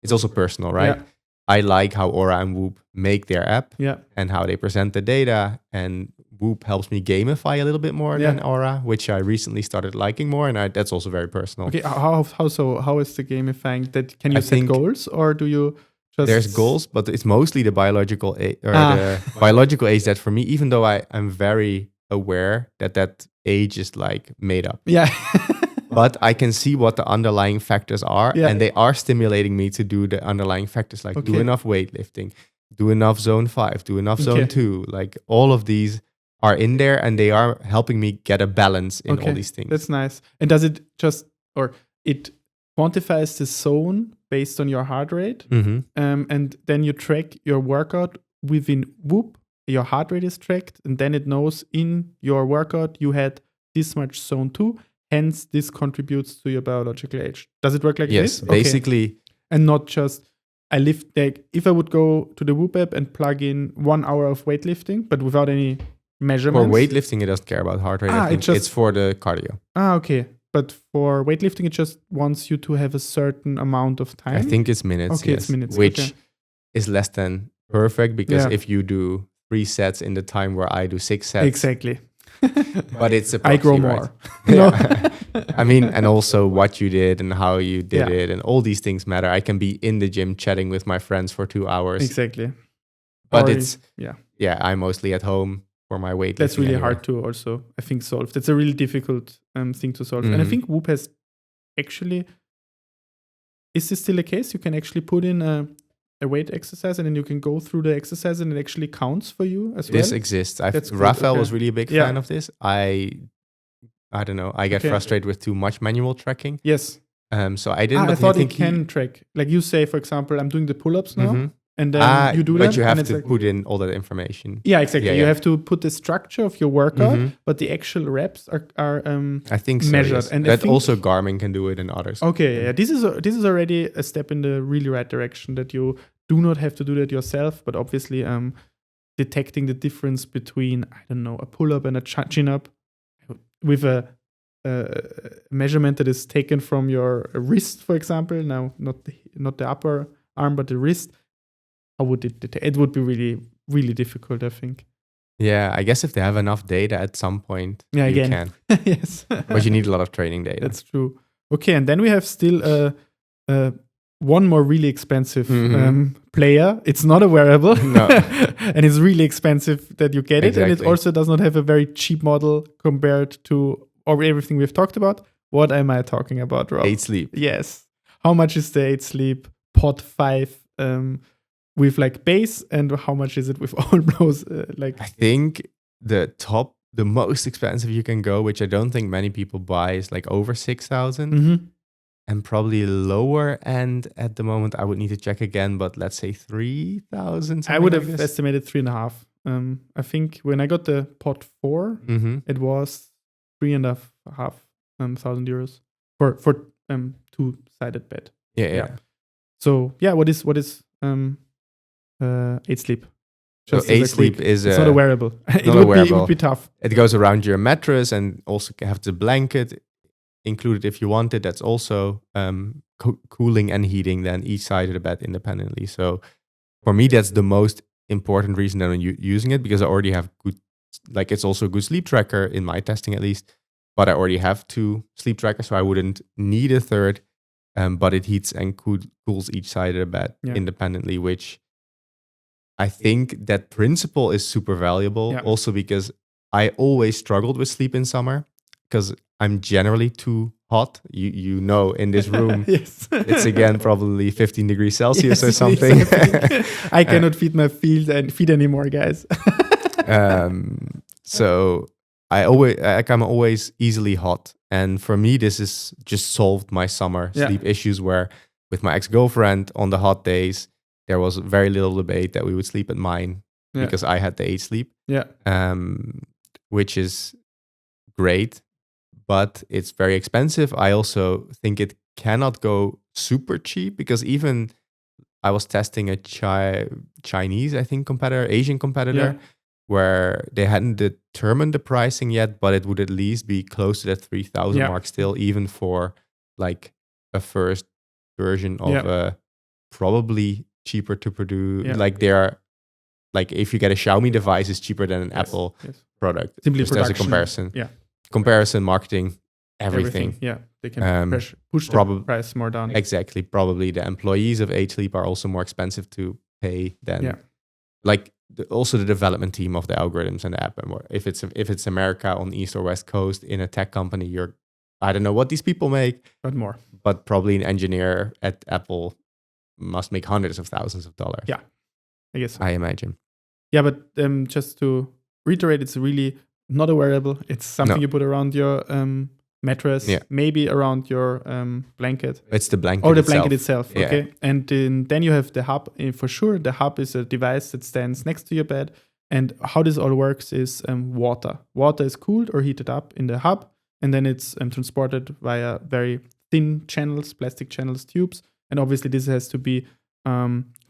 It's also personal, right? Yeah. I like how Oura and Whoop make their app and how they present the data. And Whoop helps me gamify a little bit more than Oura, which I recently started liking more. And that's also very personal. Okay, how so? How is the gamifying? That can you set goals or do you just... There's goals, but it's mostly the biological age, the biological age that for me, even though I'm very aware that age is like made up. Yeah. But I can see what the underlying factors are, and they are stimulating me to do the underlying factors, like do enough weightlifting, do enough zone 5, do enough zone 2. Like all of these are in there, and they are helping me get a balance in all these things. That's nice. And does it it quantifies the zone based on your heart rate, and then you track your workout within Whoop. Your heart rate is tracked, and then it knows in your workout you had this much zone 2. Hence, this contributes to your biological age. Does it work like this? Yes, basically. And not just, I lift, like, if I would go to the Whoop app and plug in 1 hour of weightlifting, but without any measurements. For weightlifting, it doesn't care about heart rate. I think it's for the cardio. Okay. But for weightlifting, it just wants you to have a certain amount of time. I think it's minutes. Okay, it's minutes. Which is less than perfect because if you do 3 sets in the time where I do 6 sets. Exactly. But it's a proxy, I grow more. Right? I mean, and also what you did and how you did it, and all these things matter. I can be in the gym chatting with my friends for 2 hours. Exactly. But I'm mostly at home for my weightlifting. That's really hard to also, I think, solve. That's a really difficult thing to solve. And I think Whoop has actually, is this still a case? You can actually put in a weight exercise and then you can go through the exercise and it actually counts for you as well? This exists. Raphael was really a big fan of this. I don't know. I get frustrated with too much manual tracking. Yes. So I didn't. I thought it can track. Like you say, for example, I'm doing the pull-ups now. And then you do that. But you have to put in all that information. Yeah, exactly. You have to put the structure of your workout, but the actual reps are I think so, measured. Yes. And that also Garmin can do it and others. Okay, yeah. This is already a step in the really right direction, that you do not have to do that yourself, but obviously detecting the difference between, I don't know, a pull-up and a chin-up with a measurement that is taken from your wrist, for example. Now, not the upper arm, but the wrist. How would it detect? It would be really, really difficult, I think. Yeah, I guess if they have enough data at some point, you can. Yes. But you need a lot of training data. That's true. Okay, and then we have still one more really expensive player. It's not a wearable. No. And it's really expensive that you get it. And it also does not have a very cheap model compared to everything we've talked about. What am I talking about, Rob? 8 Sleep. Yes. How much is the 8 Sleep Pod 5 with like base, and how much is it with all those? I think the most expensive you can go, which I don't think many people buy, is like over 6,000. And probably lower end at the moment, I would need to check again, but let's say 3,000. I would have estimated 3.5. I think when I got the Pod 4, it was 3,500 euros for 2-sided bed. Yeah. So yeah, what is 8 sleep. So Just as a 8 sleep quick- is it's not a wearable. It not a would wearable. be tough. It goes around your mattress and also have the blanket included if you want it. That's also cooling and heating then each side of the bed independently. So for me, that's the most important reason that I'm using it, because I already have good, like it's also a good sleep tracker in my testing at least, but I already have 2 sleep trackers, so I wouldn't need a third. But it heats and cools each side of the bed independently, which I think that principle is super valuable. Yeah. Also because I always struggled with sleep in summer because I'm generally too hot. You know, in this room, Yes. it's again probably 15 degrees Celsius or Yes, something. exactly. I cannot feed my feet anymore, guys. So I'm always easily hot. And for me, this is just solved my summer sleep issues, where with my ex-girlfriend on the hot days, there was very little debate that we would sleep at mine because I had the 8 sleep. Yeah. Which is great, but it's very expensive. I also think it cannot go super cheap, because even I was testing a Chinese, I think, Asian competitor, where they hadn't determined the pricing yet, but it would at least be close to the 3,000 mark still, even for like a first version of a probably cheaper to produce. Like they are, like if you get a Xiaomi device, it's cheaper than an Apple product. Simply just as a production. comparison, marketing, everything. Yeah, they can push the price more down. Exactly. Probably the employees of 8 Sleep are also more expensive to pay than like also the development team of the algorithms and the app. And if it's America on East or West Coast in a tech company, I don't know what these people make, but probably an engineer at Apple must make hundreds of thousands of dollars. Yeah, I guess so. I imagine. Yeah, but just to reiterate, it's really not a wearable. It's something you put around your mattress, maybe around your blanket. It's the blanket or the itself. Blanket itself. Okay, and then you have the hub. For sure, the hub is a device that stands next to your bed. And how this all works is water. Water is cooled or heated up in the hub, and then it's transported via very thin channels, plastic channels, tubes. And obviously, this has to be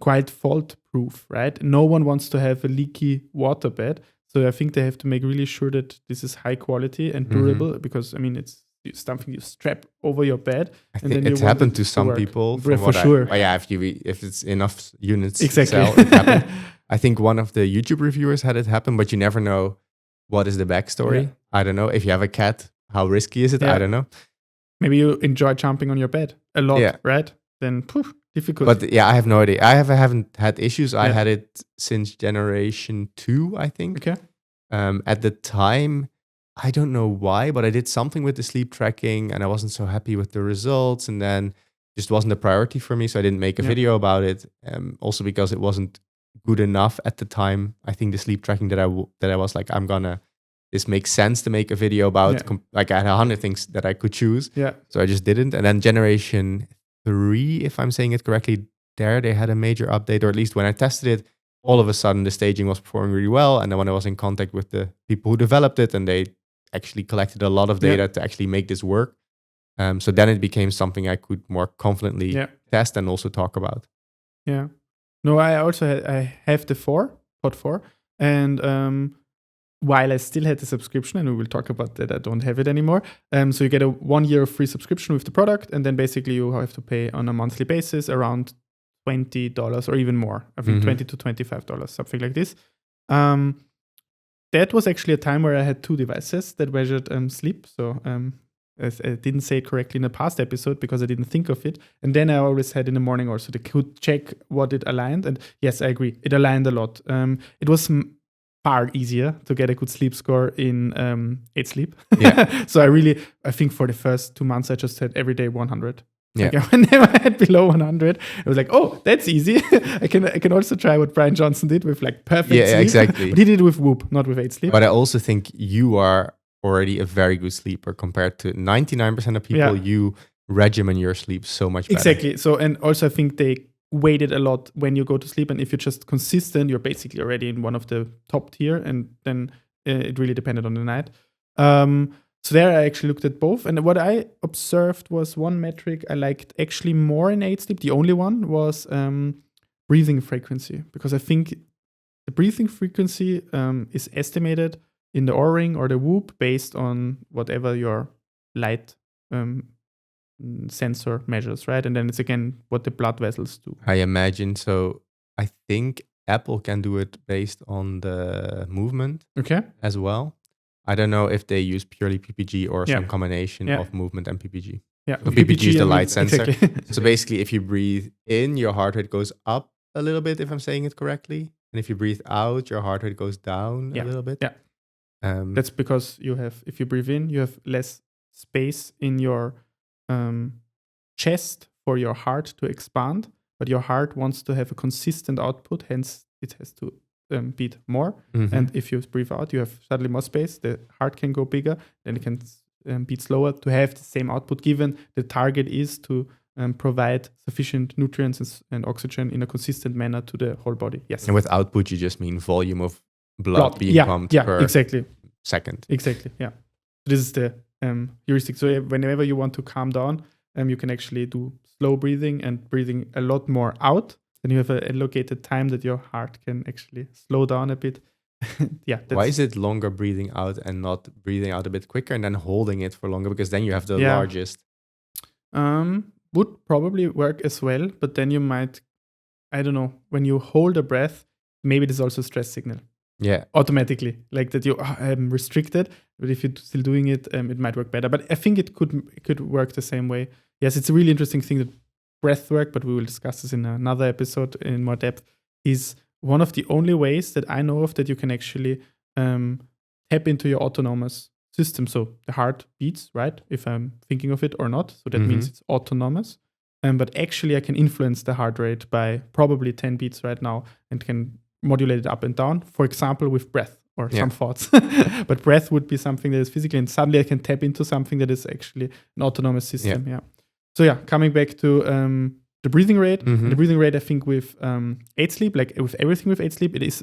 quite fault-proof, right? No one wants to have a leaky water bed. So I think they have to make really sure that this is high quality and durable, because, I mean, it's something you strap over your bed. I think it's happened to some people. For sure. If it's enough units exactly. sell, it happened. I think one of the YouTube reviewers had it happen, but you never know what is the backstory. Yeah. I don't know. If you have a cat, how risky is it? I don't know. Maybe you enjoy jumping on your bed a lot, right? Then difficult. But I have no idea. I haven't had issues. I had it since generation 2, I think. Okay. At the time, I don't know why, but I did something with the sleep tracking and I wasn't so happy with the results, and then just wasn't a priority for me, so I didn't make a video about it. Also because it wasn't good enough at the time. I think the sleep tracking that I was like, this makes sense to make a video about. Like I had 100 things that I could choose. Yeah. So I just didn't. And then generation 3, if I'm saying it correctly, they had a major update, or at least when I tested it, all of a sudden the staging was performing really well. And then when I was in contact with the people who developed it, and they actually collected a lot of data to actually make this work. So then it became something I could more confidently test and also talk about. Yeah. No, I have the Pod 4. And while I still had the subscription, and we will talk about that, I don't have it anymore. So you get a 1 year of free subscription with the product, and then basically you have to pay on a monthly basis around $20 or even more. I think $20 to $25, something like this. That was actually a time where I had 2 devices that measured sleep. So I didn't say it correctly in a past episode because I didn't think of it. And then I always had in the morning also they could check what it aligned. And yes, I agree. It aligned a lot. It was far easier to get a good sleep score in 8 Sleep. Yeah. So I think for the first 2 months, I just had every day 100. Yeah. Like I never had below 100. I was like, oh, that's easy. I can also try what Brian Johnson did with like perfect sleep. Yeah, exactly. But he did it with Whoop, not with 8 Sleep. But I also think you are already a very good sleeper compared to 99% of people. Yeah. You regimen your sleep so much better. Exactly. So, and also I think they weighted a lot when you go to sleep. And if you're just consistent, you're basically already in one of the top tier. And then it really depended on the night. So there I actually looked at both. And what I observed was one metric I liked actually more in 8 Sleep. The only one was breathing frequency, because I think the breathing frequency is estimated in the Oura ring or the Whoop based on whatever your light sensor measures, right? And then it's again what the blood vessels do. I imagine so. I think Apple can do it based on the movement as well. I don't know if they use purely PPG or some combination of movement and PPG. Yeah, so PPG is the light sensor. Exactly. So basically, if you breathe in, your heart rate goes up a little bit, if I'm saying it correctly. And if you breathe out, your heart rate goes down a little bit. Yeah. That's because if you breathe in, you have less space in your chest for your heart to expand, but your heart wants to have a consistent output, hence it has to beat more. And if you breathe out, you have suddenly more space, the heart can go bigger, then it can beat slower to have the same output, given the target is to provide sufficient nutrients and oxygen in a consistent manner to the whole body. Yes. And with output, you just mean volume of blood being pumped per second. Exactly. Yeah. This is the heuristic. So whenever you want to calm down, you can actually do slow breathing and breathing a lot more out. Then you have an allocated time that your heart can actually slow down a bit. Why is it longer breathing out and not breathing out a bit quicker and then holding it for longer? Because then you have the largest. Would probably work as well, but then you might, I don't know, when you hold a breath, maybe there's also a stress signal. Yeah. Automatically, like that you restricted, but if you're still doing it, it might work better. But I think it could work the same way. Yes, it's a really interesting thing that breath work, but we will discuss this in another episode in more depth, is one of the only ways that I know of that you can actually tap into your autonomous system. So the heart beats, right? If I'm thinking of it or not. So that means it's autonomous. But actually I can influence the heart rate by probably 10 beats right now and can modulate it up and down, for example, with breath or some thoughts. But breath would be something that is physical, and suddenly I can tap into something that is actually an autonomous system. Yeah. So coming back to the breathing rate. The breathing rate, I think with 8 Sleep, like with everything with 8 Sleep, it is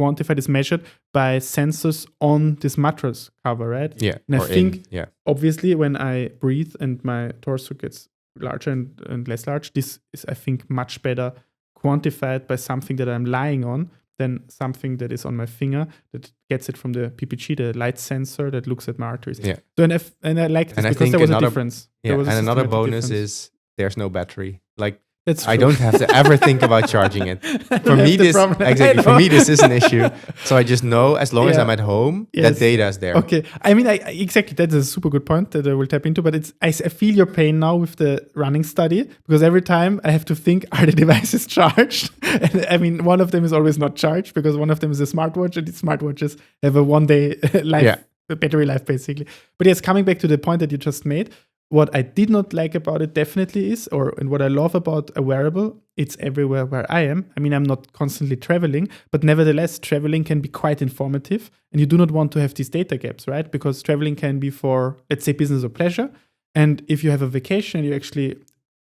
quantified, is measured by sensors on this mattress cover, right? Yeah. And I think obviously when I breathe and my torso gets larger and less large, this is, I think, much better quantified by something that I'm lying on than something that is on my finger that gets it from the PPG, the light sensor that looks at my arteries. Yeah. So and I like this because there was a difference. Yeah. And another bonus is there's no battery. Like I don't have to ever think about charging it. For me, this is an issue. So I just know as long as I'm at home, that data is there. Okay. I mean, exactly. That's a super good point that I will tap into. But I feel your pain now with the running study, because every time I have to think, are the devices charged? And I mean, one of them is always not charged because one of them is a smartwatch, and these smartwatches have a 1-day life, battery life, basically. But yes, coming back to the point that you just made, what I did not like about it definitely is, and what I love about a wearable, it's everywhere where I am. I mean, I'm not constantly traveling, but nevertheless, traveling can be quite informative, and you do not want to have these data gaps, right? Because traveling can be for, let's say, business or pleasure. And if you have a vacation, you actually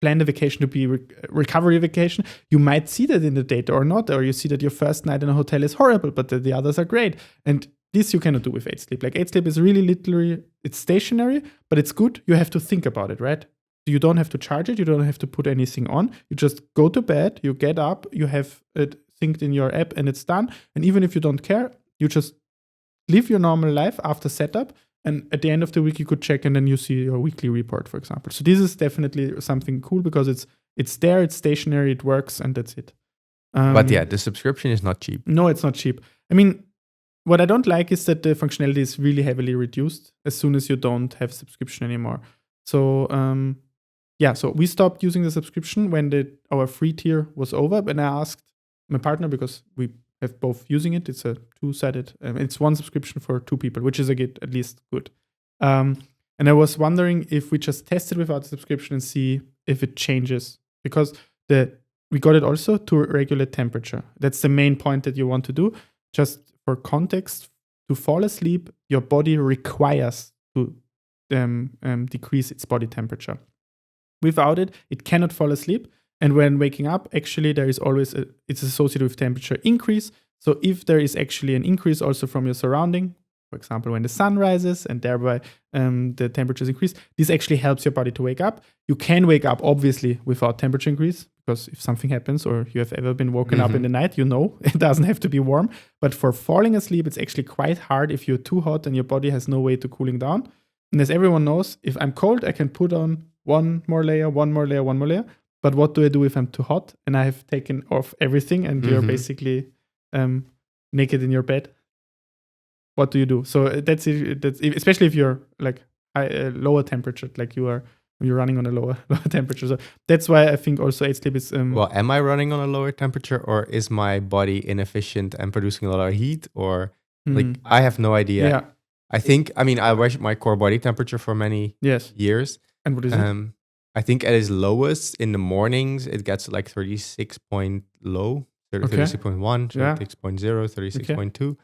plan the vacation to be recovery vacation, you might see that in the data or not, or you see that your first night in a hotel is horrible, but the others are great. And this you cannot do with 8 Sleep. Like 8 Sleep is really literally, it's stationary, but it's good. You have to think about it, right? You don't have to charge it. You don't have to put anything on. You just go to bed, you get up, you have it synced in your app, and it's done. And even if you don't care, you just live your normal life after setup. And at the end of the week, you could check, and then you see your weekly report, for example. So this is definitely something cool because it's there, it's stationary, it works, and that's it. But the subscription is not cheap. No, it's not cheap. I mean, what I don't like is that the functionality is really heavily reduced as soon as you don't have subscription anymore. So, so we stopped using the subscription when our free tier was over. And I asked my partner, because we have both using it. It's a two-sided, it's one subscription for 2 people, which is at least good. And I was wondering if we just test it without the subscription and see if it changes. Because we got it also to regulate temperature. That's the main point that you want to do. Just for context, to fall asleep, your body requires to decrease its body temperature. Without it, it cannot fall asleep. And when waking up, actually, there is always it's associated with temperature increase. So if there is actually an increase also from your surrounding, for example, when the sun rises and thereby the temperatures increase, this actually helps your body to wake up. You can wake up, obviously, without temperature increase, because if something happens or you have ever been woken up in the night, it doesn't have to be warm. But for falling asleep, it's actually quite hard if you're too hot and your body has no way to cooling down. And as everyone knows, if I'm cold, I can put on one more layer. But what do I do if I'm too hot and I have taken off everything and you're basically naked in your bed? What do you do? So that's especially if you're like lower temperature, like you're running on a lower temperature. So that's why I think also 8 sleep is. Well, am I running on a lower temperature, or is my body inefficient and producing a lot of heat? Or like I have no idea. Yeah. I measured my core body temperature for many years. And what is it? I think at its lowest in the mornings, it gets like 36 point low, 36.1, 36.0, 36.2,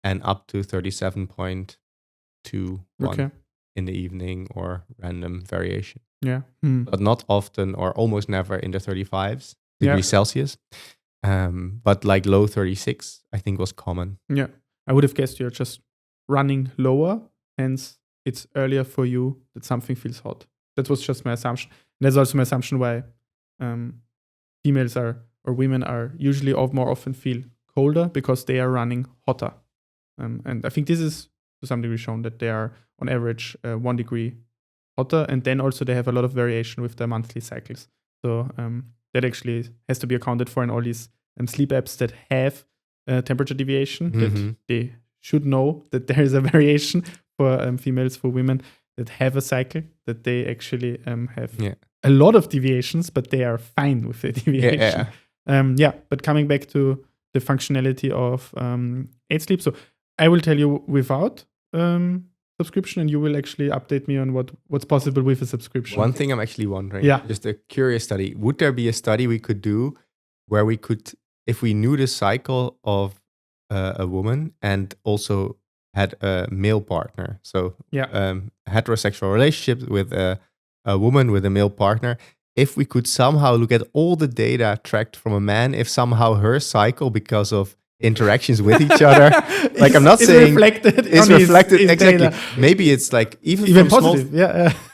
and up to 37.21 in the evening or random variation. Yeah. But not often or almost never in the 35s degrees Celsius. But like low 36, I think was common. Yeah. I would have guessed you're just running lower, hence it's earlier for you that something feels hot. That was just my assumption. And that's also my assumption why females or women are usually more often feel colder, because they are running hotter. And I think this is to some degree shown that they are on average 1 degree hotter. And then also they have a lot of variation with their monthly cycles. So that actually has to be accounted for in all these sleep apps that have temperature deviation, that they should know that there is a variation for females, for women that have a cycle, that they actually have a lot of deviations, but they are fine with the deviation. But coming back to the functionality of 8 sleep. So I will tell you without subscription, and you will actually update me on what's possible with a subscription. One thing I'm actually wondering, just a curious study, would there be a study we could do where we could, if we knew the cycle of a woman and also had a male partner, so heterosexual relationship with a woman with a male partner, if we could somehow look at all the data tracked from a man, if somehow her cycle, because of interactions with each other, like I'm not saying it's reflected exactly. Data. Maybe it's like even positive.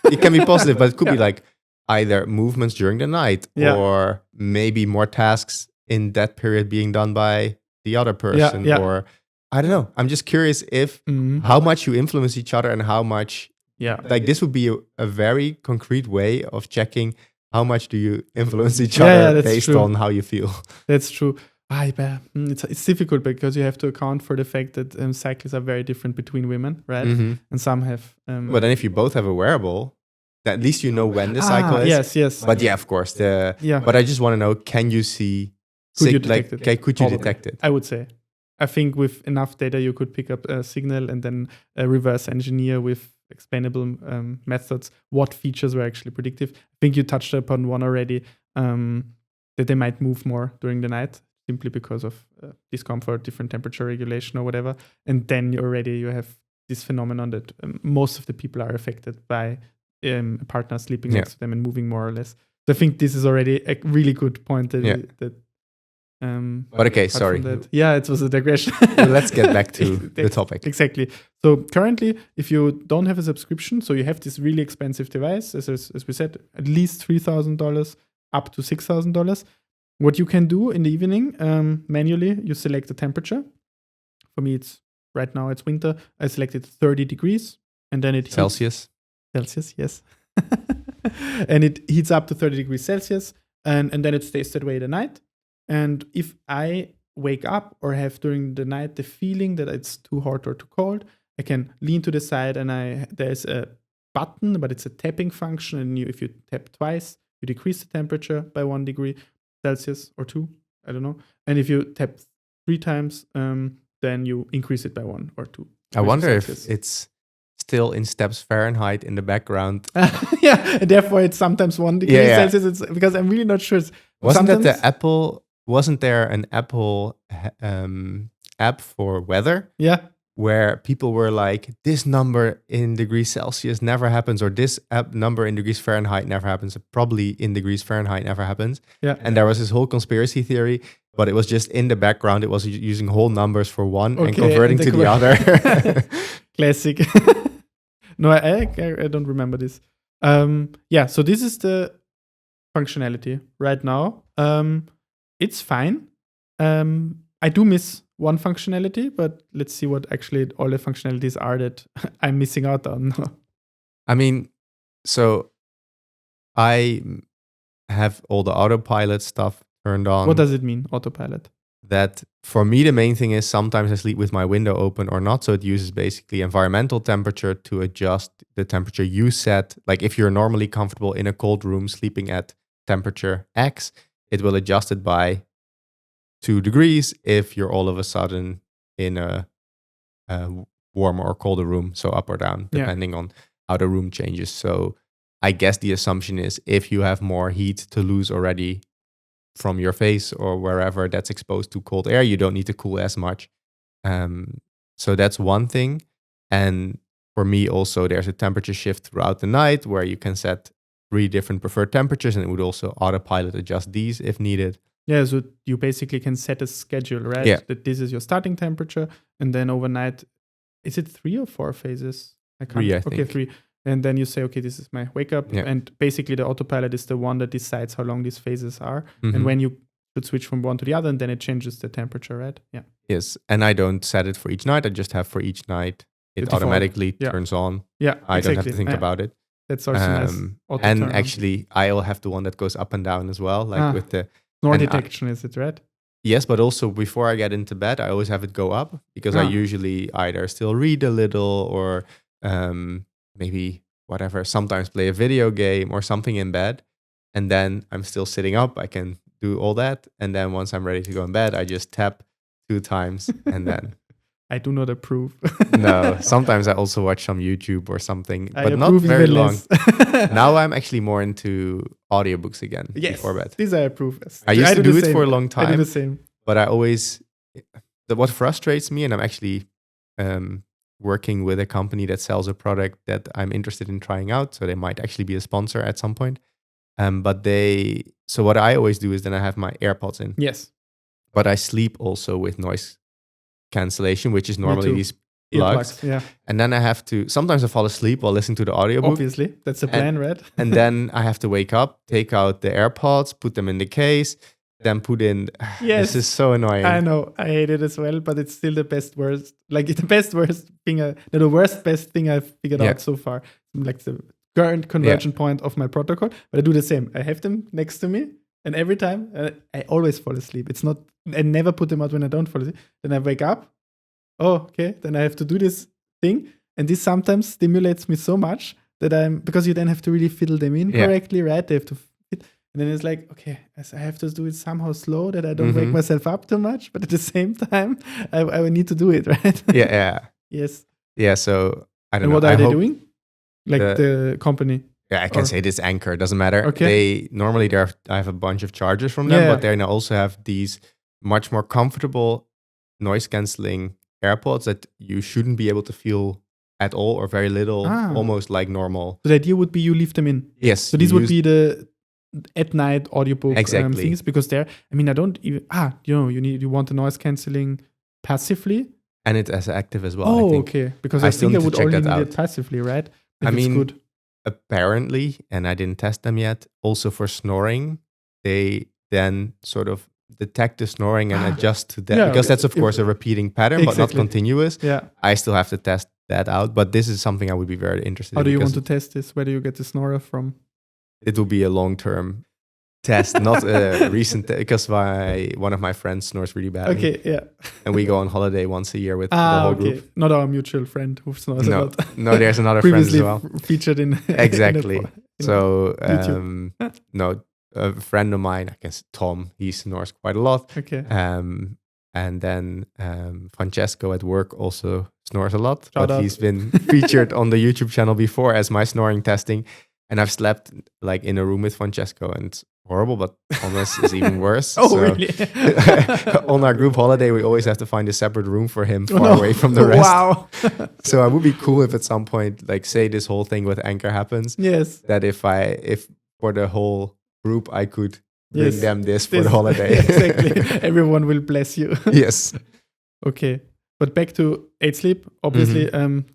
It can be positive, but it could be like either movements during the night or maybe more tasks in that period being done by the other person, or I don't know. I'm just curious if how much you influence each other and how much. Like this would be a very concrete way of checking how much do you influence each other based on how you feel. That's true. It's difficult because you have to account for the fact that cycles are very different between women, right? And some have. But then if you both have a wearable, at least you know when the cycle is. Yes. But of course. But I just want to know, can you see? Could you detect it? I would say. I think with enough data, you could pick up a signal and then reverse engineer with explainable methods what features were actually predictive. I think you touched upon one already, that they might move more during the night simply because of discomfort, different temperature regulation or whatever. And then you have this phenomenon that most of the people are affected by a partner sleeping next to them and moving more or less. So I think this is already a really good point that but okay, sorry. It was a digression. Let's get back to the topic. Exactly. So currently, if you don't have a subscription, so you have this really expensive device, as we said, at least $3,000 up to $6,000. What you can do in the evening, manually, you select the temperature. For me, right now it's winter. I selected 30 degrees, and then it Celsius, yes. And it heats up to 30 degrees Celsius, and then it stays that way the night. And if I wake up or have during the night the feeling that it's too hot or too cold, I can lean to the side and there's a button, but it's a tapping function. And if you tap twice, you decrease the temperature by 1 degree Celsius or 2, I don't know. And if you tap 3 times, then you increase it by 1 or 2. I wonder if it's still in steps Fahrenheit in the background. And therefore it's sometimes 1 degree Celsius. It's because I'm really not sure. Wasn't there an Apple app for weather? Yeah. Where people were like, this number in degrees Celsius never happens, or this number in degrees Fahrenheit never happens. Probably in degrees Fahrenheit never happens. Yeah. And there was this whole conspiracy theory, but it was just in the background. It was using whole numbers for one and converting to the other. Classic. No, I don't remember this. So this is the functionality right now. It's fine. I do miss one functionality, but let's see what actually all the functionalities are that I'm missing out on. I mean, so I have all the autopilot stuff turned on. What does it mean, autopilot? That for me, the main thing is sometimes I sleep with my window open or not. So it uses basically environmental temperature to adjust the temperature you set. Like if you're normally comfortable in a cold room sleeping at temperature X, it will adjust it by 2 degrees if you're all of a sudden in a warmer or colder room, so up or down, depending on how the room changes. So I guess the assumption is if you have more heat to lose already from your face or wherever that's exposed to cold air, you don't need to cool as much. So that's one thing. And for me also, there's a temperature shift throughout the night where you can set 3 different preferred temperatures, and it would also autopilot adjust these if needed. Yeah, so you basically can set a schedule, right? Yeah. That this is your starting temperature, and then overnight, is it 3 or 4 phases? I can't. 3, I okay, think. 3. And then you say, okay, this is my wake up. Yeah. And basically the autopilot is the one that decides how long these phases are Mm-hmm. and when you should switch from one to the other, and then it changes the temperature, right? Yeah. Yes. And I don't set it for each night. I just have for each night, it The default. automatically turns on. Yeah. I don't have exactly. to think about it. That's also nice. Auto And turn on. actually, I'll have the one that goes up and down as well, like with the snore and detection, is it, right? yes, but also before I get into bed, I always have it go up because I usually either still read a little or maybe whatever, sometimes play a video game or something in bed. And then I'm still sitting up. I can do all that. And then once I'm ready to go in bed, I just tap 2 times and then. I do not approve. No, sometimes I also watch some YouTube or something, I but not approve very even long. less. Now I'm actually more into audiobooks again before bed. These I approve. I used to do it same. for a long time. I do the same. But I always, what frustrates me, and I'm actually working with a company that sells a product that I'm interested in trying out. So they might actually be a sponsor at some point. So what I always do is then I have my AirPods in. Yes. But I sleep also with noise cancellation, which is normally these plugs. Yeah. And then I have to, sometimes I fall asleep while listening to the audiobook. Obviously, that's the plan, right? And then I have to wake up, take out the AirPods, put them in the case, then put in. Yes. This is so annoying. I know. I hate it as well, but it's still the best worst. Like the best thing I've figured out so far. Like the current conversion point of my protocol. But I do the same. I have them next to me, and every time I always fall asleep. It's not. I never put them out when I don't fall asleep. Then I wake up. Oh, okay. Then I have to do this thing, and this sometimes stimulates me so much that because you then have to really fiddle them in correctly, right? They have to fit, and then it's like, okay, I have to do it somehow slow that I don't wake myself up too much, but at the same time, I would need to do it, right? Yeah. Yes. Yeah. So I don't know. And what are they doing? Like the company. Yeah, I can say this Anchor. It doesn't matter. Okay. I have a bunch of chargers from them, but they now also have these much more comfortable noise canceling AirPods that you shouldn't be able to feel at all or very little, almost like normal. So the idea would be you leave them in. Yes. So these would be the at night audiobook things, because I don't even you want the noise cancelling passively, and it's as active as well. Oh, I think. Okay, because I think I would only need it passively, right? Good. Apparently, and I didn't test them yet. Also for snoring, they then sort of detect the snoring and adjust to that because that's of course a repeating pattern, but not continuous. Yeah, I still have to test that out, but this is something I would be very interested in. How do you want to test this? Where do you get the snorer from? It will be a long-term test, not a recent, because one of my friends snores really badly. Okay, yeah. And we go on holiday once a year with the whole group. Not our mutual friend who snores a lot. No, there's another friend as well. Featured in exactly. So a friend of mine, I guess Tom, he snores quite a lot. Okay. And then Francesco at work also snores a lot, Shout but out. He's been featured on the YouTube channel before as my snoring testing. And I've slept like in a room with Francesco, and it's horrible, but Thomas is even worse. Really? On our group holiday, we always have to find a separate room for him far away from the rest. Wow. So it would be cool if at some point, like say this whole thing with Anchor happens. Yes. That if for the whole group, I could bring them this for the holiday. Exactly. Everyone will bless you. Yes. Okay. But back to 8 Sleep. Obviously,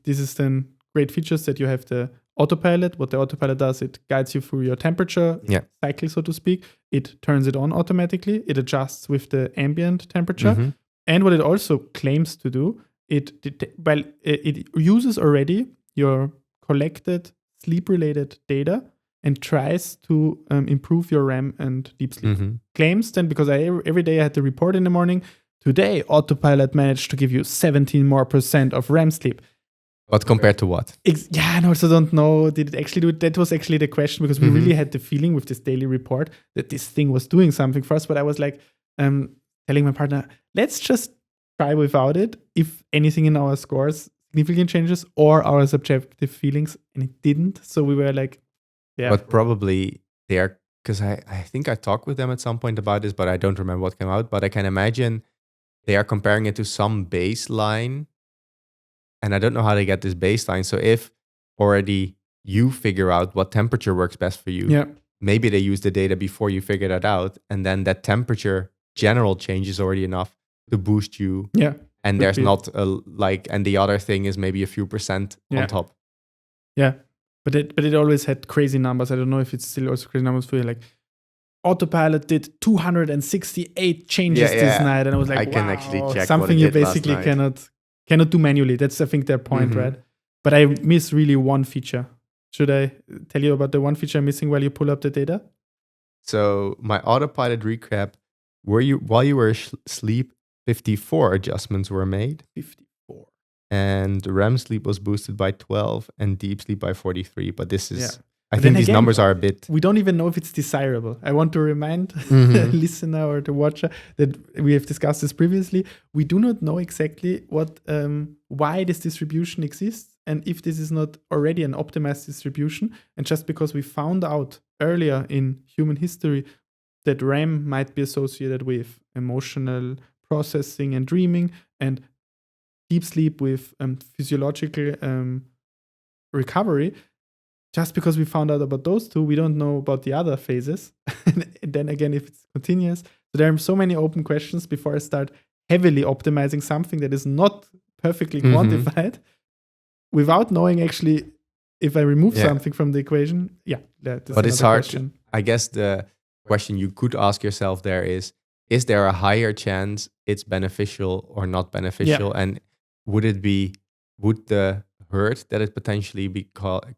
this is then great features that you have the autopilot. What the autopilot does, it guides you through your temperature cycle, so to speak. It turns it on automatically. It adjusts with the ambient temperature. Mhm. And what it also claims to do, it uses already your collected sleep-related data and tries to improve your REM and deep sleep. Mhm. Claims then, because every day I had to report in the morning, today autopilot managed to give you 17% more of REM sleep. But compared to what? I also don't know. Did it actually do it? That was actually the question, because we really had the feeling with this daily report that this thing was doing something for us. But I was like, telling my partner, let's just try without it. If anything in our scores significantly changes or our subjective feelings, and it didn't. So we were like, yeah. But probably they are, because I think I talked with them at some point about this, but I don't remember what came out. But I can imagine they are comparing it to some baseline. And I don't know how they get this baseline. So if already you figure out what temperature works best for you, maybe they use the data before you figure that out. And then that temperature general change is already enough to boost you. Yeah. And there's not and the other thing is maybe a few percent on top. Yeah. But it always had crazy numbers. I don't know if it's still also crazy numbers for you. Like, autopilot did 268 changes this night. And I was like, I can actually check something what it you did basically last night. cannot do manually. That's, I think, their point, right? But I miss really one feature. Should I tell you about the one feature I'm missing while you pull up the data? So my autopilot recap, while you were asleep, 54 adjustments were made. 54. And REM sleep was boosted by 12 and deep sleep by 43. But this is, I But think then these again, numbers are a bit. We don't even know if it's desirable. I want to remind the listener or the watcher that we have discussed this previously. We do not know exactly why this distribution exists and if this is not already an optimized distribution. And just because we found out earlier in human history that REM might be associated with emotional processing and dreaming, and deep sleep with physiological recovery. Just because we found out about those two, we don't know about the other phases. And then again, if it's continuous. So there are so many open questions before I start heavily optimizing something that is not perfectly quantified without knowing actually if I remove something from the equation. But it's hard. Question. I guess the question you could ask yourself there is there a higher chance it's beneficial or not beneficial? And would the hurt that it potentially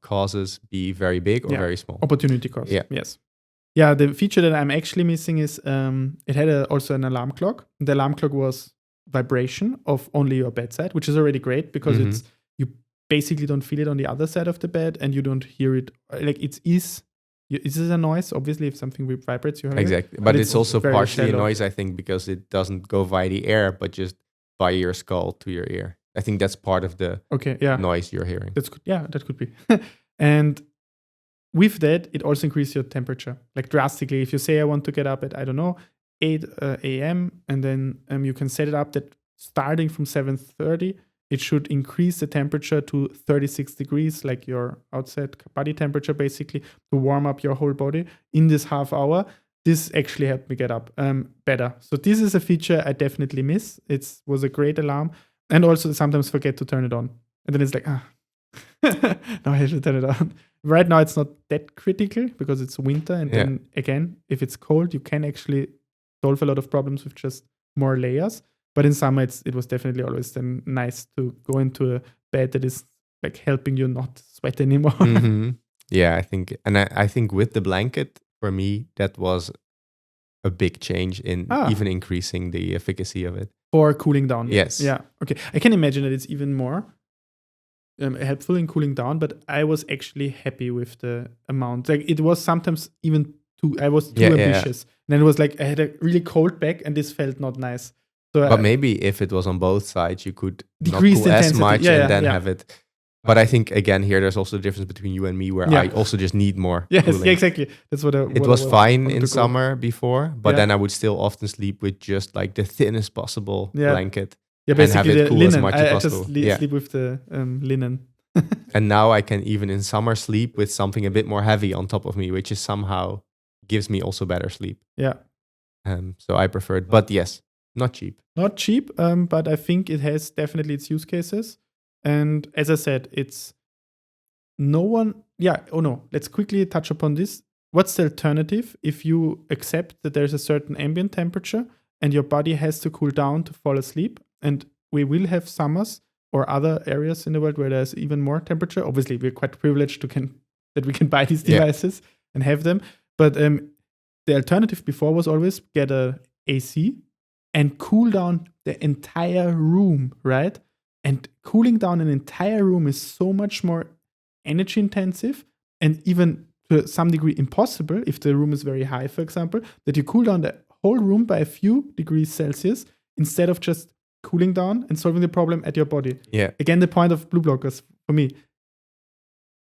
causes be very big or very small? Opportunity cost. Yes. Yeah, the feature that I'm actually missing is it had also an alarm clock. The alarm clock was vibration of only your bedside, which is already great because you basically don't feel it on the other side of the bed and you don't hear it. Like it is a noise. Obviously, if something vibrates, you hear it. But it's also partially a noise, I think, because it doesn't go via the air, but just via your skull to your ear. I think that's part of the noise you're hearing. That could be. And with that, it also increases your temperature, like drastically. If you say I want to get up at, 8 a.m., and then you can set it up that starting from 7:30, it should increase the temperature to 36 degrees, like your outside body temperature, basically, to warm up your whole body in this half hour. This actually helped me get up better. So this is a feature I definitely miss. It was a great alarm. And also sometimes forget to turn it on. And then it's like, now I have to turn it on. Right now it's not that critical because it's winter. And then again, if it's cold, you can actually solve a lot of problems with just more layers. But in summer, it was definitely always then nice to go into a bed that is like helping you not sweat anymore. Yeah, I think. And I think with the blanket, for me, that was a big change in even increasing the efficacy of it. For cooling down. Yes. Yeah. Okay. I can imagine that it's even more helpful in cooling down, but I was actually happy with the amount. Like it was sometimes even I was too ambitious. And then it was like I had a really cold back and this felt not nice. So but maybe if it was on both sides, you could decrease not cool as much and then have it. But I think, again, here there's also a difference between you and me where I also just need more cooling. Yeah, exactly. That's what it was fine in summer before, but then I would still often sleep with just like the thinnest possible blanket. Yeah, basically and have it cool linen. as much as possible. I just sleep with the linen. And now I can even in summer sleep with something a bit more heavy on top of me, which is somehow gives me also better sleep. Yeah. So I prefer it. But yes, not cheap. Not cheap, but I think it has definitely its use cases. And as I said, it's no one, let's quickly touch upon this. What's the alternative if you accept that there's a certain ambient temperature and your body has to cool down to fall asleep? And we will have summers or other areas in the world where there's even more temperature. Obviously, we're quite privileged that we can buy these devices and have them. But the alternative before was always get a AC and cool down the entire room, right? And cooling down an entire room is so much more energy intensive and even to some degree impossible if the room is very high, for example, that you cool down the whole room by a few degrees Celsius instead of just cooling down and solving the problem at your body. Yeah. Again, the point of blue blockers for me.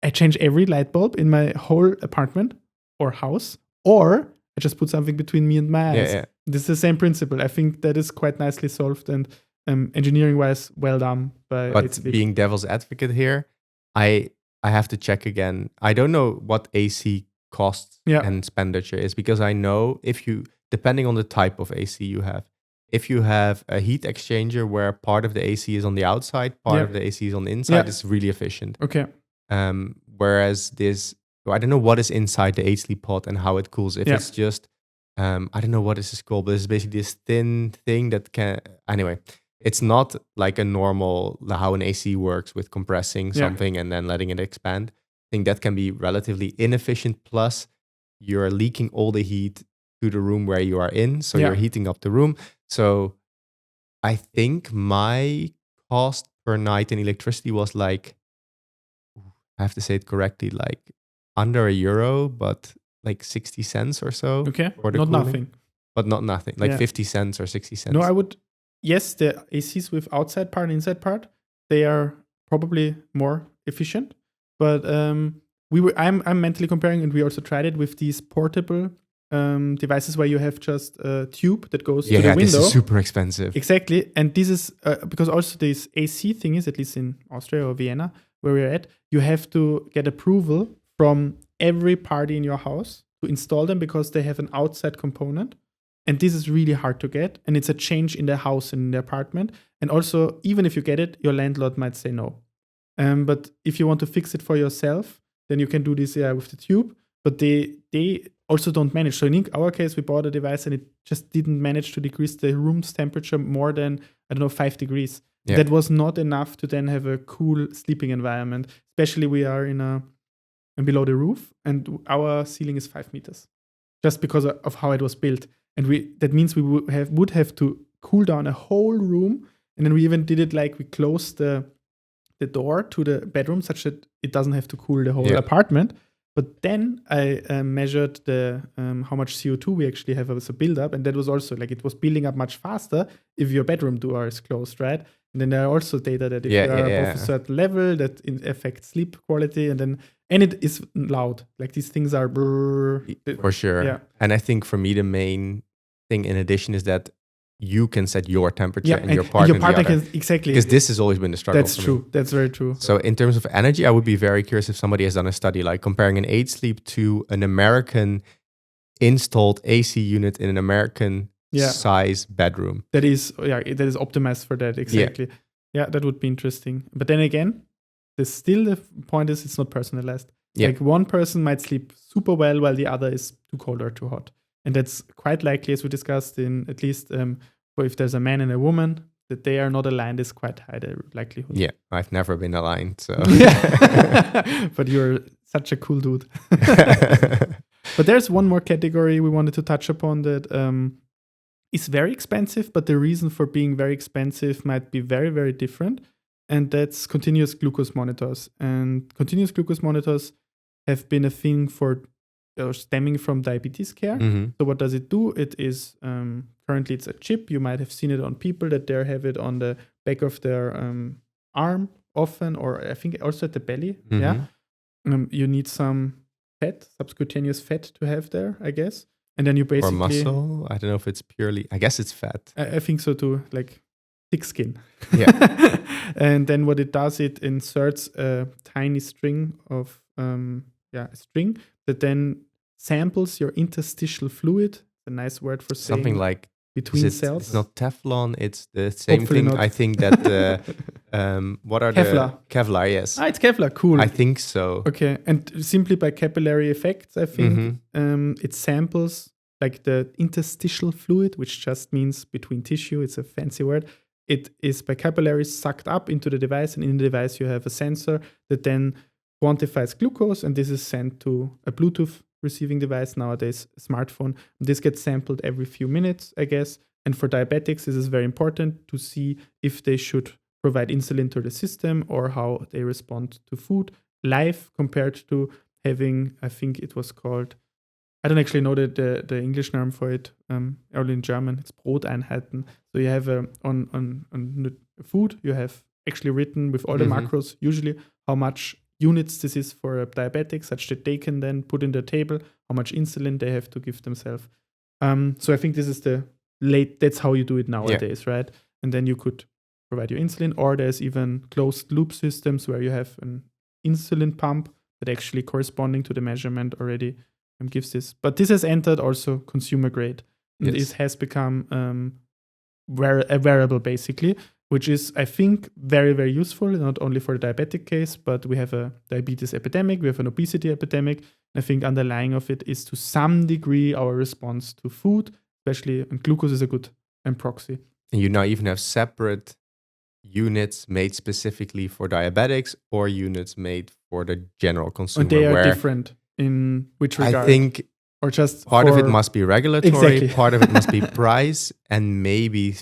I change every light bulb in my whole apartment or house, or I just put something between me and my eyes. Yeah. This is the same principle. I think that is quite nicely solved and engineering-wise, well done. But being devil's advocate here, I have to check again. I don't know what AC costs and expenditure is, because I know depending on the type of AC you have, if you have a heat exchanger where part of the AC is on the outside, part of the AC is on the inside, it's really efficient. Okay. Whereas I don't know what is inside the H-Sleep pod and how it cools. If it's just, I don't know what this is called, but it's basically this thin thing that can, anyway, it's not like a normal, how an AC works with compressing something and then letting it expand. I think that can be relatively inefficient. Plus, you're leaking all the heat to the room where you are in. So you're heating up the room. So I think my cost per night in electricity was like, I have to say it correctly, like under €1, but like 60 cents or so. Okay, for the not cooling. nothing. But not nothing, like 50 cents or 60 cents. No, I would, yes, the ACs with outside part and inside part, they are probably more efficient. But I'm mentally comparing, and we also tried it with these portable devices where you have just a tube that goes to the window. This is super expensive. Exactly. And this is because also this AC thing is, at least in Austria or Vienna, where we're at, you have to get approval from every party in your house to install them because they have an outside component. And this is really hard to get. And it's a change in the house and in the apartment. And also, even if you get it, your landlord might say no. But if you want to fix it for yourself, then you can do this with the tube. But they also don't manage. So in our case, we bought a device and it just didn't manage to decrease the room's temperature more than, 5 degrees. Yeah. That was not enough to then have a cool sleeping environment. Especially we are below the roof, and our ceiling is 5 meters, just because of how it was built. And that means we would have to cool down a whole room. And then we even did it like we closed the door to the bedroom such that it doesn't have to cool the whole apartment. But then I measured the how much CO2 we actually have as a buildup, and that was also like it was building up much faster if your bedroom door is closed, right? And then there are also data that if you are above a certain level, that affects sleep quality, and it is loud. Like these things are for sure. Yeah. And I think for me the main thing in addition is that you can set your temperature and your partner can, exactly, because this has always been the struggle. That's true. That's very true. So in terms of energy, I would be very curious if somebody has done a study like comparing an H-Sleep to an American installed AC unit in an American size bedroom. That is optimized for that, exactly. Yeah, that would be interesting. But then again, the point is it's not personalized. Like one person might sleep super well while the other is too cold or too hot. And that's quite likely, as we discussed, in at least if there's a man and a woman, that they are not aligned is quite high, the likelihood. Yeah, I've never been aligned, so. But you're such a cool dude. But there's one more category we wanted to touch upon that is very expensive, but the reason for being very expensive might be very, very different. And that's continuous glucose monitors. And continuous glucose monitors have been a thing stemming from diabetes care. Mm-hmm. So what does it do? It is currently it's a chip. You might have seen it on people that they have it on the back of their arm often, or I think also at the belly. Mm-hmm. Yeah, you need some fat, subcutaneous fat to have there, I guess. And then you basically... Or muscle? I don't know if it's purely... I guess it's fat. I think so too, like thick skin. Yeah. And then what it does, it inserts a tiny string of... a string that then samples your interstitial fluid, a nice word for saying something like between cells. It's not Teflon, it's the same Hopefully thing. Not. I think that What are Kevlar. the Kevlar? Yes, It's Kevlar. Cool. I think so. Okay, and simply by capillary effects, I think it samples like the interstitial fluid, which just means between tissue. It's a fancy word. It is by capillaries sucked up into the device, and in the device you have a sensor that then quantifies glucose, and this is sent to a Bluetooth receiving device, nowadays a smartphone. This gets sampled every few minutes, I guess. And for diabetics, this is very important to see if they should provide insulin to the system or how they respond to food live compared to having, I think it was called, I don't actually know the English name for it, only in German, it's Broteinheiten. So you have on food, you have actually written with all the macros, usually how much units this is for a diabetic, such that they can then put in the table how much insulin they have to give themselves. So I think this is that's how you do it nowadays, right? And then you could provide your insulin, or there's even closed loop systems where you have an insulin pump that actually corresponding to the measurement already gives this. But this has entered also consumer grade. And it has become a wearable basically, which is, I think, very, very useful, not only for the diabetic case, but we have a diabetes epidemic, we have an obesity epidemic. I think underlying of it is to some degree our response to food, especially, and glucose is a good proxy. And you now even have separate units made specifically for diabetics or units made for the general consumer. And they are different in which regard? I think or just part of it must be regulatory, part of it must be price, and maybe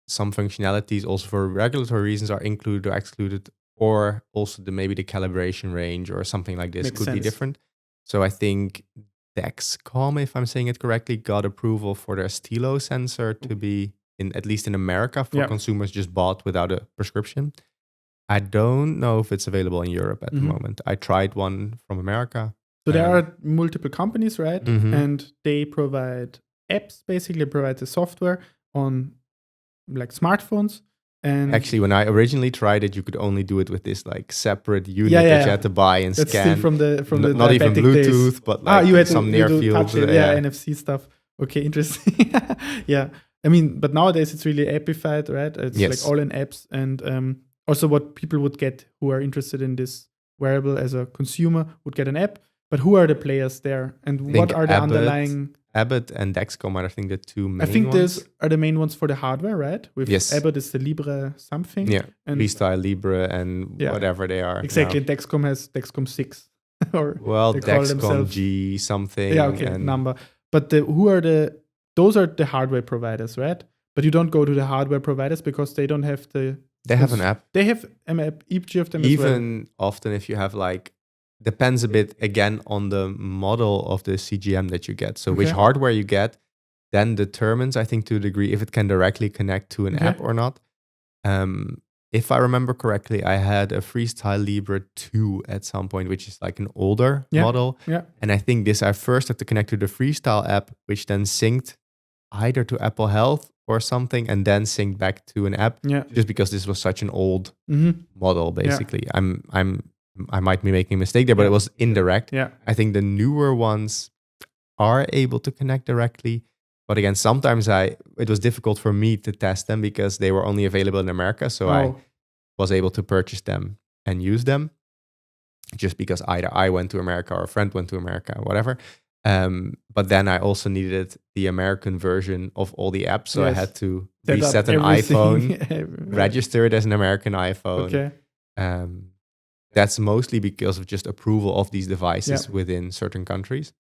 some functionalities also for regulatory reasons are included or excluded, or also maybe the calibration range or something like this could be different. So I think Dexcom, if I'm saying it correctly, got approval for their Stilo sensor to be at least in America for consumers just bought without a prescription. I don't know if it's available in Europe at the moment. I tried one from America. So there are multiple companies, right? And they provide apps, basically provide the software on like smartphones. And actually, when I originally tried it, you could only do it with this like separate unit that you had to buy and That's scan. Still from the not even Bluetooth, days. but like you had some to, near field. NFC stuff. Okay, interesting. Yeah. I mean, but nowadays it's really appified, right? It's like all in apps. And also what people would get who are interested in this wearable as a consumer would get an app. But who are the players there? And what are the underlying... Abbott and Dexcom are, I think, the two main ones. I think these are the main ones for the hardware, right? With Abbott is the Libre something. Yeah, and Freestyle, Libre, and whatever they are. Exactly. Now. Dexcom has Dexcom 6. or Dexcom G something. Yeah, okay, number. But those are the hardware providers, right? But you don't go to the hardware providers because they don't have the... They have an app. They have an app, each of them even often if you have like... Depends a bit, again, on the model of the CGM that you get. So which hardware you get then determines, I think, to a degree, if it can directly connect to an app or not. If I remember correctly, I had a Freestyle Libre 2 at some point, which is like an older model. Yeah. And I think I first had to connect to the Freestyle app, which then synced either to Apple Health or something, and then synced back to an app. Yeah. Just because this was such an old model, basically. Yeah. I might be making a mistake there, but it was indirect. Yeah. I think the newer ones are able to connect directly. But again, sometimes it was difficult for me to test them because they were only available in America. So I was able to purchase them and use them just because either I went to America or a friend went to America, whatever. But then I also needed the American version of all the apps. So I had to reset an iPhone, register it as an American iPhone. Okay. That's mostly because of just approval of these devices within certain countries.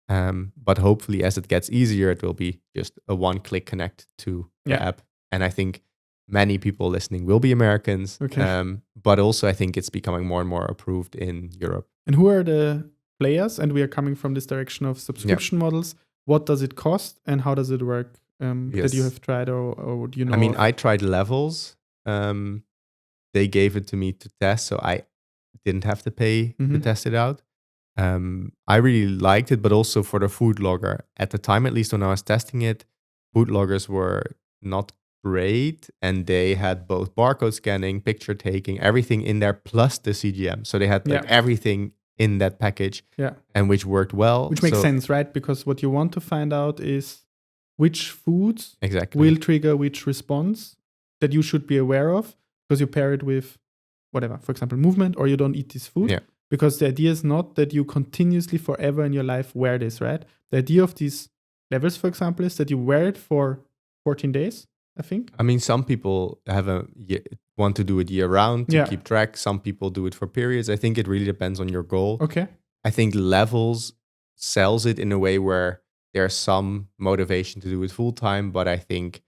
But hopefully, as it gets easier, it will be just a one-click connect to the app. And I think many people listening will be Americans. Okay. But also, I think it's becoming more and more approved in Europe. And who are the players? And we are coming from this direction of subscription models. What does it cost and how does it work that you have tried or do you know? I mean, I tried Levels. They gave it to me to test, so I didn't have to pay to test it out. I really liked it, but also for the food logger. At the time, at least when I was testing it, food loggers were not great, and they had both barcode scanning, picture taking, everything in there, plus the CGM. So they had like everything in that package, and which worked well. Which makes sense, right? Because what you want to find out is which foods will trigger which response that you should be aware of. because you pair it with whatever, for example, movement, or you don't eat this food. Yeah. Because the idea is not that you continuously forever in your life wear this, right? The idea of these levels, for example, is that you wear it for 14 days, I think. I mean, some people want to do it year round to keep track. Some people do it for periods. I think it really depends on your goal. Okay. I think Levels sells it in a way where there's some motivation to do it full time, but I think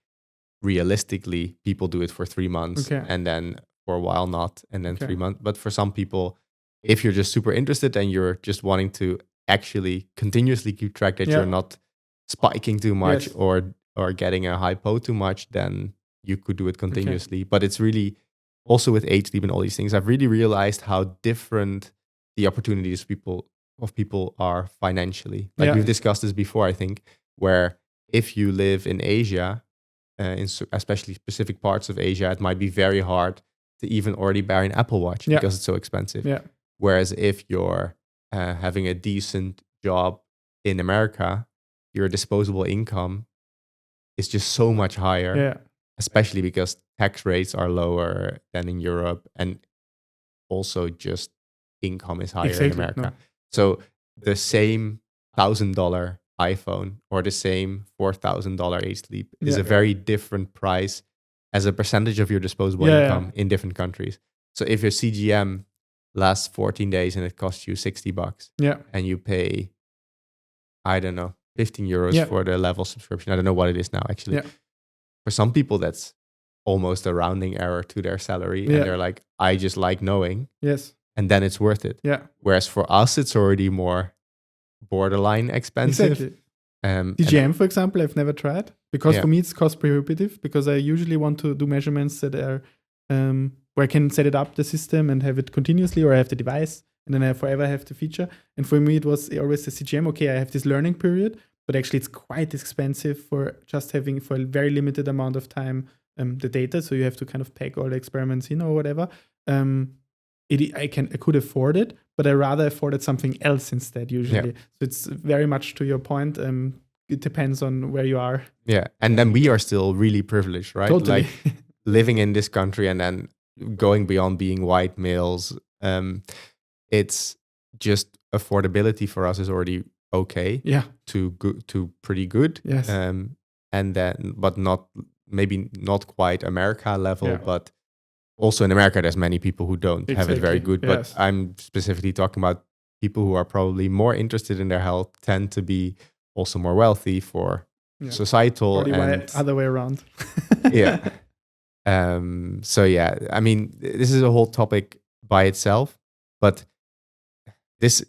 realistically, people do it for 3 months and then for a while not, and then 3 months. But for some people, if you're just super interested and you're just wanting to actually continuously keep track that you're not spiking too much or getting a high po too much, then you could do it continuously. But it's really also with age sleep and all these things, I've really realized how different the opportunities of people are financially. Like we've discussed this before, I think, where if you live in Asia, in especially specific parts of Asia, it might be very hard to even already buy an Apple Watch because it's so expensive. Yeah. Whereas if you're having a decent job in America, your disposable income is just so much higher, especially because tax rates are lower than in Europe, and also just income is higher in America. No. So the same $1,000 iPhone or the same $4,000 age sleep is a very different price as a percentage of your disposable income in different countries. So if your CGM lasts 14 days and it costs you $60 and you pay, I don't know, 15 euros for the level subscription. I don't know what it is now, actually. For some people, that's almost a rounding error to their salary. And they're like, I just like knowing. Yes. And then it's worth it. Yeah. Whereas for us, it's already more borderline expensive. Exactly. CGM, for example, I've never tried because for me it's cost prohibitive, because I usually want to do measurements that are where I can set it up, the system, and have it continuously, or I have the device and then I forever have the feature. And for me, it was always the CGM. Okay, I have this learning period, but actually it's quite expensive for just having for a very limited amount of time the data. So you have to kind of pack all the experiments in or whatever. I could afford it, but I rather afforded something else instead usually. Yeah. So it's very much to your point. It depends on where you are. Yeah, and then we are still really privileged, right? Totally. Like living in this country and then going beyond being white males. It's just affordability for us is already okay. Yeah. To pretty good. Yes. And then, but not quite America level, but also in America, there's many people who don't have it very good. But I'm specifically talking about people who are probably more interested in their health, tend to be also more wealthy for societal or the other way around. Yeah. So yeah, I mean, this is a whole topic by itself, but this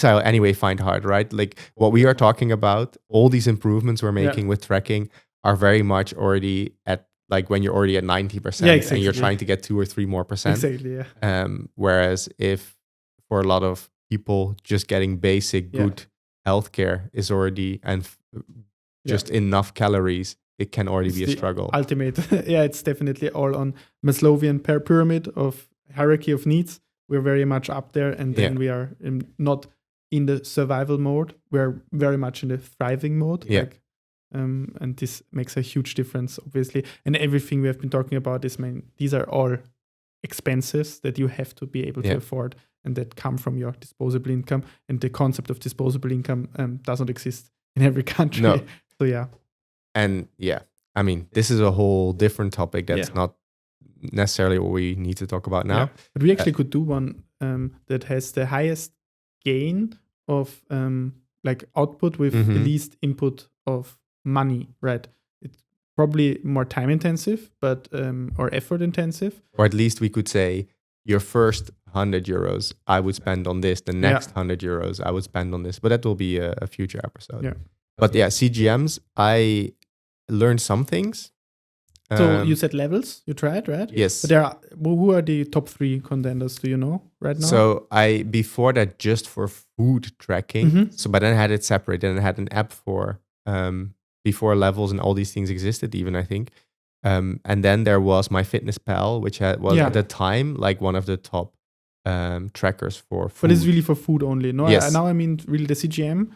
I anyway find hard, right? Like what we are talking about, all these improvements we're making with tracking are very much already at, like when you're already at 90% and you're trying to get 2 or 3 more percent. Exactly, yeah. Whereas if for a lot of people, just getting basic good healthcare is already, and just enough calories, it can already be a struggle. Ultimate. It's definitely all on Maslowian pyramid of hierarchy of needs. We're very much up there, and then we are not in the survival mode. We're very much in the thriving mode. Yeah. And this makes a huge difference, obviously. And everything we have been talking about is, these are all expenses that you have to be able to afford, and that come from your disposable income. And the concept of disposable income doesn't exist in every country. No. So yeah. And I mean, this is a whole different topic that's not necessarily what we need to talk about now. But we actually could do one that has the highest gain of like output with the least input of money, right? It's probably more time intensive, but or effort intensive. Or at least we could say your first 100 euros I would spend on this, the next 100 euros I would spend on this. But that will be a future episode. Yeah. But CGMs, I learned some things. So you said levels, you tried, right? Yes. But who are the top 3 contenders? Do you know right now? So before that, just for food tracking. So, but then I had it separate, and I had an app for before levels and all these things existed, even I think. And then there was MyFitnessPal, which was at the time like one of the top trackers for food. But it's really for food only. No, yes. Now I mean really the CGM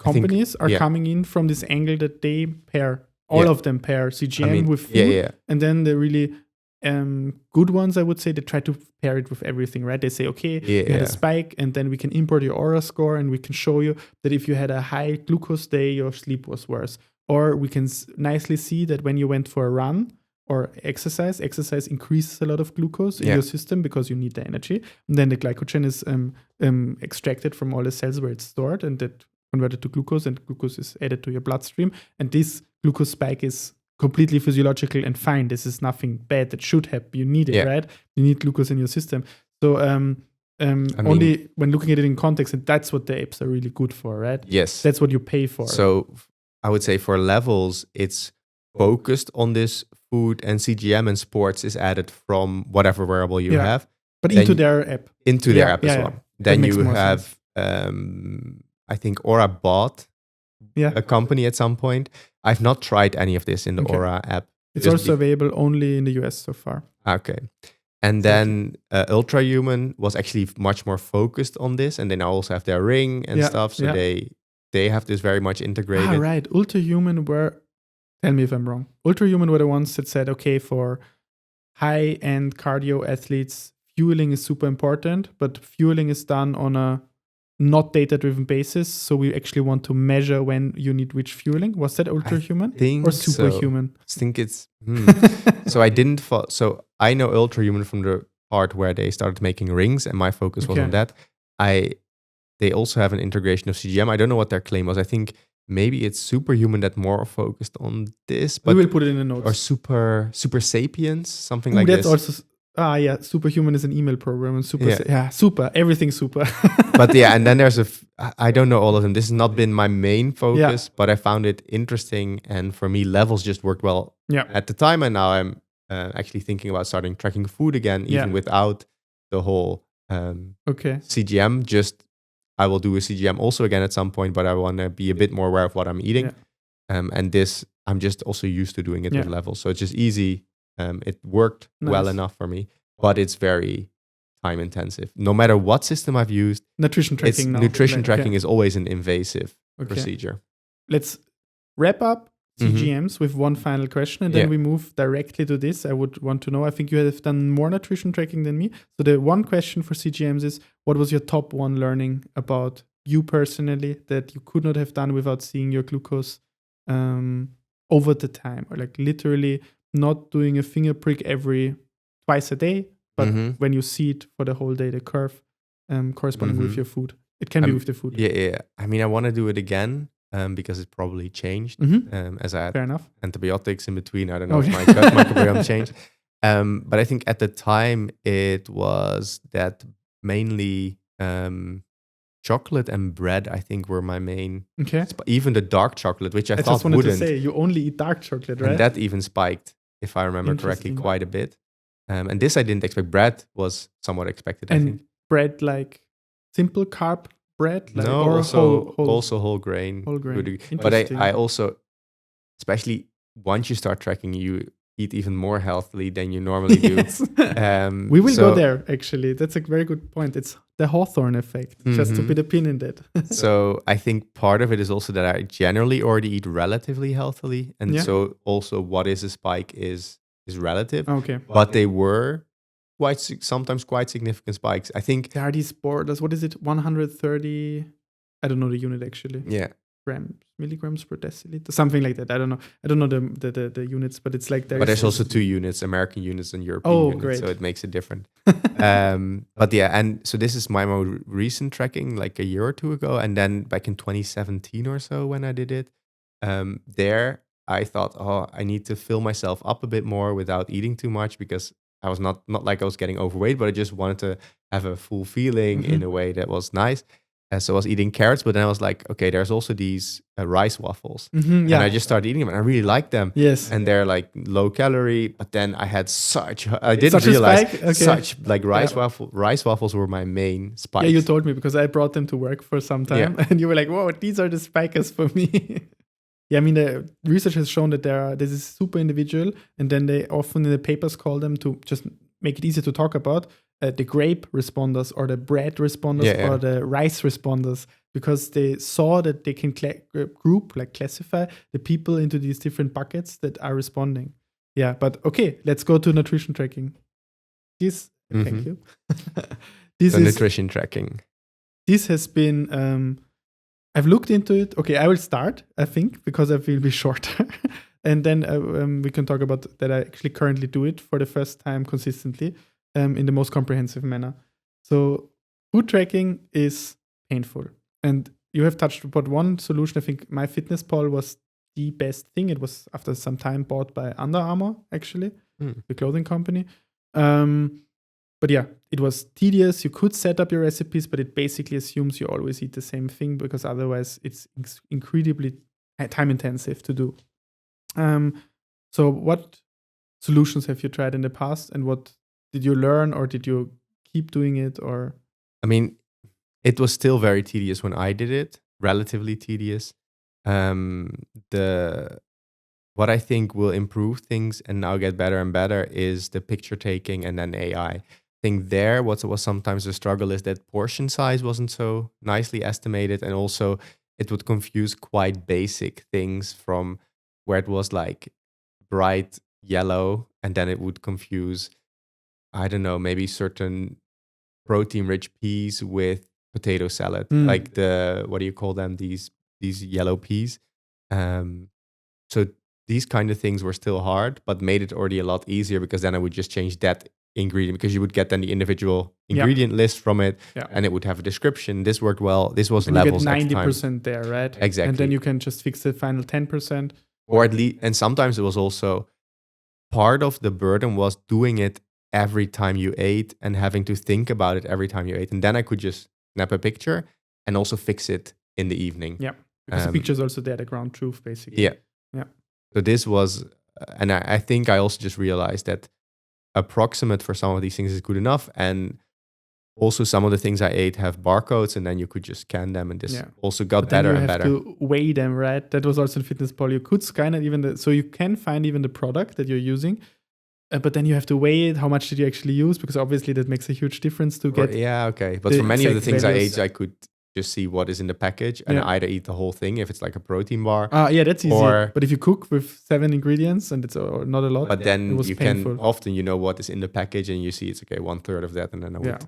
companies are coming in from this angle that they pair. All of them pair CGM with food, and then they really good ones, I would say, they try to pair it with everything, right? They say, okay, you had a spike, and then we can import your Oura score, and we can show you that if you had a high glucose day, your sleep was worse. Or we can ixely see that when you went for a run or exercise increases a lot of glucose in your system because you need the energy. And then the glycogen is extracted from all the cells where it's stored, and that converted to glucose, and glucose is added to your bloodstream. And this glucose spike is completely physiological and fine. This is nothing bad that should happen. You need it, right? You need glucose in your system. So only when looking at it in context, and that's what the apps are really good for, right? Yes. That's what you pay for. So I would say for levels, it's focused on this food, and CGM and sports is added from whatever wearable you have. But into their app. Into their app as well. Then you have, sense. I think Oura bought a company at some point. I've not tried any of this in the Oura app. It's also available only in the US so far. Okay. And then Ultrahuman was actually much more focused on this, and they now also have their ring and stuff. So they have this very much integrated. Ah, right. Ultrahuman were, tell me if I'm wrong, Ultrahuman were the ones that said, okay, for high-end cardio athletes, fueling is super important, but fueling is done on a not data-driven basis. So we actually want to measure when you need which fueling. Was that Ultrahuman or Superhuman? I think it's... So I didn't... So I know Ultrahuman from the part where they started making rings, and my focus was on that. They also have an integration of CGM. I don't know what their claim was. I think maybe it's Superhuman that more focused on this. But we will put it in the notes. Or Super Sapiens, something like this. Also, Superhuman is an email program. And super. Everything's super. But and then there's I don't know all of them. This has not been my main focus, but I found it interesting. And for me, levels just worked well at the time. And now I'm actually thinking about starting tracking food again, even without the whole CGM. I will do a CGM also again at some point, but I want to be a bit more aware of what I'm eating. And this, I'm just also used to doing it with levels. So it's just easy. It worked well enough for me, but it's very time intensive. No matter what system I've used, nutrition tracking is always an invasive procedure. Let's wrap up CGMs with one final question, and then we move directly to this. I would want to know, I think you have done more nutrition tracking than me. So the one question for CGMs is, what was your top one learning about you personally that you could not have done without seeing your glucose over the time? Or like literally not doing a finger prick twice a day, but when you see it for the whole day, the curve corresponding with your food. It can be with the food. Yeah. I mean, I want to do it again. Because it probably changed as I had antibiotics in between. I don't know if my gut microbiome changed. But I think at the time it was that mainly chocolate and bread, I think, were my main. Okay. Even the dark chocolate, which I thought wouldn't. I just wanted to say, you only eat dark chocolate, right? And that even spiked, if I remember correctly, quite a bit. And this I didn't expect. Bread was somewhat expected, I think. Bread like simple carb bread? Like, no, also whole grain. Whole grain. But I also, especially once you start tracking, you eat even more healthily than you normally do. We will go there, actually. That's a very good point. It's the Hawthorne Effect, just to put a pin in that. So I think part of it is also that I generally already eat relatively healthily. And so also what is a spike is relative. Okay. But they were sometimes quite significant spikes. I think there are these borders. What is it? 130. I don't know the unit actually. Yeah. Milligrams per deciliter, something like that. I don't know the units, but it's like there's also 2 units, American units and European units. Great. So it makes it different. But and so this is my more recent tracking, like a year or 2 ago, and then back in 2017 or so when I did it, there I thought, I need to fill myself up a bit more without eating too much, because I was not like I was getting overweight, but I just wanted to have a full feeling in a way that was nice. So I was eating carrots, but then I was like, okay, there's also these rice waffles. And I just started eating them, and I really like them. Yes. And they're like low calorie, but then I had I didn't realize such like rice waffles were my main spikes. Yeah, you told me, because I brought them to work for some time, and you were like, whoa, these are the spikers for me. Yeah, I mean, the research has shown that this is super individual, and then they often in the papers call them, to just make it easier to talk about, the grape responders or the bread responders or the rice responders, because they saw that they can classify the people into these different buckets that are responding. Yeah, but okay, let's go to nutrition tracking. Thank Mhm. you. This So is nutrition tracking. this has been. I've looked into it. Okay, I will start. I think because I will be shorter, and then we can talk about that. I actually currently do it for the first time consistently, in the most comprehensive manner. So food tracking is painful, and you have touched upon one solution. I think MyFitnessPal was the best thing. It was after some time bought by Under Armour, actually, the clothing company. But yeah, it was tedious. You could set up your recipes, but it basically assumes you always eat the same thing because otherwise it's incredibly time intensive to do. So what solutions have you tried in the past, and what did you learn, or did you keep doing it, or? I mean, it was still very tedious when I did it, relatively tedious. The what I think will improve things and now get better and better is the picture taking and then AI. I think there what was sometimes a struggle is that portion size wasn't so nicely estimated, and also it would confuse quite basic things from where it was like bright yellow, and then it would confuse, I don't know, maybe certain protein rich peas with potato salad, like the, what do you call them, these yellow peas. So these kind of things were still hard, but made it already a lot easier, because then I would just change that ingredient, because you would get then the individual ingredient list from it, and it would have a description. This worked well. This was and levels you get X times. 90% there, right? Exactly. And then you can just fix the final 10%. Or at least, and sometimes it was also part of the burden was doing it every time you ate and having to think about it every time you ate. And then I could just snap a picture and also fix it in the evening. Yeah, because the picture is also there, the ground truth, basically. Yeah. Yeah. So this was, and I think I also just realized that approximate for some of these things is good enough. And also some of the things I ate have barcodes, and then you could just scan them, and this also got better and better. You have to weigh them, right? That was also in FitnessPal. You could scan it even, so you can find even the product that you're using, but then you have to weigh it. How much did you actually use? Because obviously that makes a huge difference to get. Yeah, okay. But for many of the things values. I ate, I could just see what is in the package and either eat the whole thing if it's like a protein bar. Yeah, that's easy. But if you cook with 7 ingredients and it's not a lot, but then you painful. can often, you know what is in the package, and you see it's okay, 1/3 of that, and then I would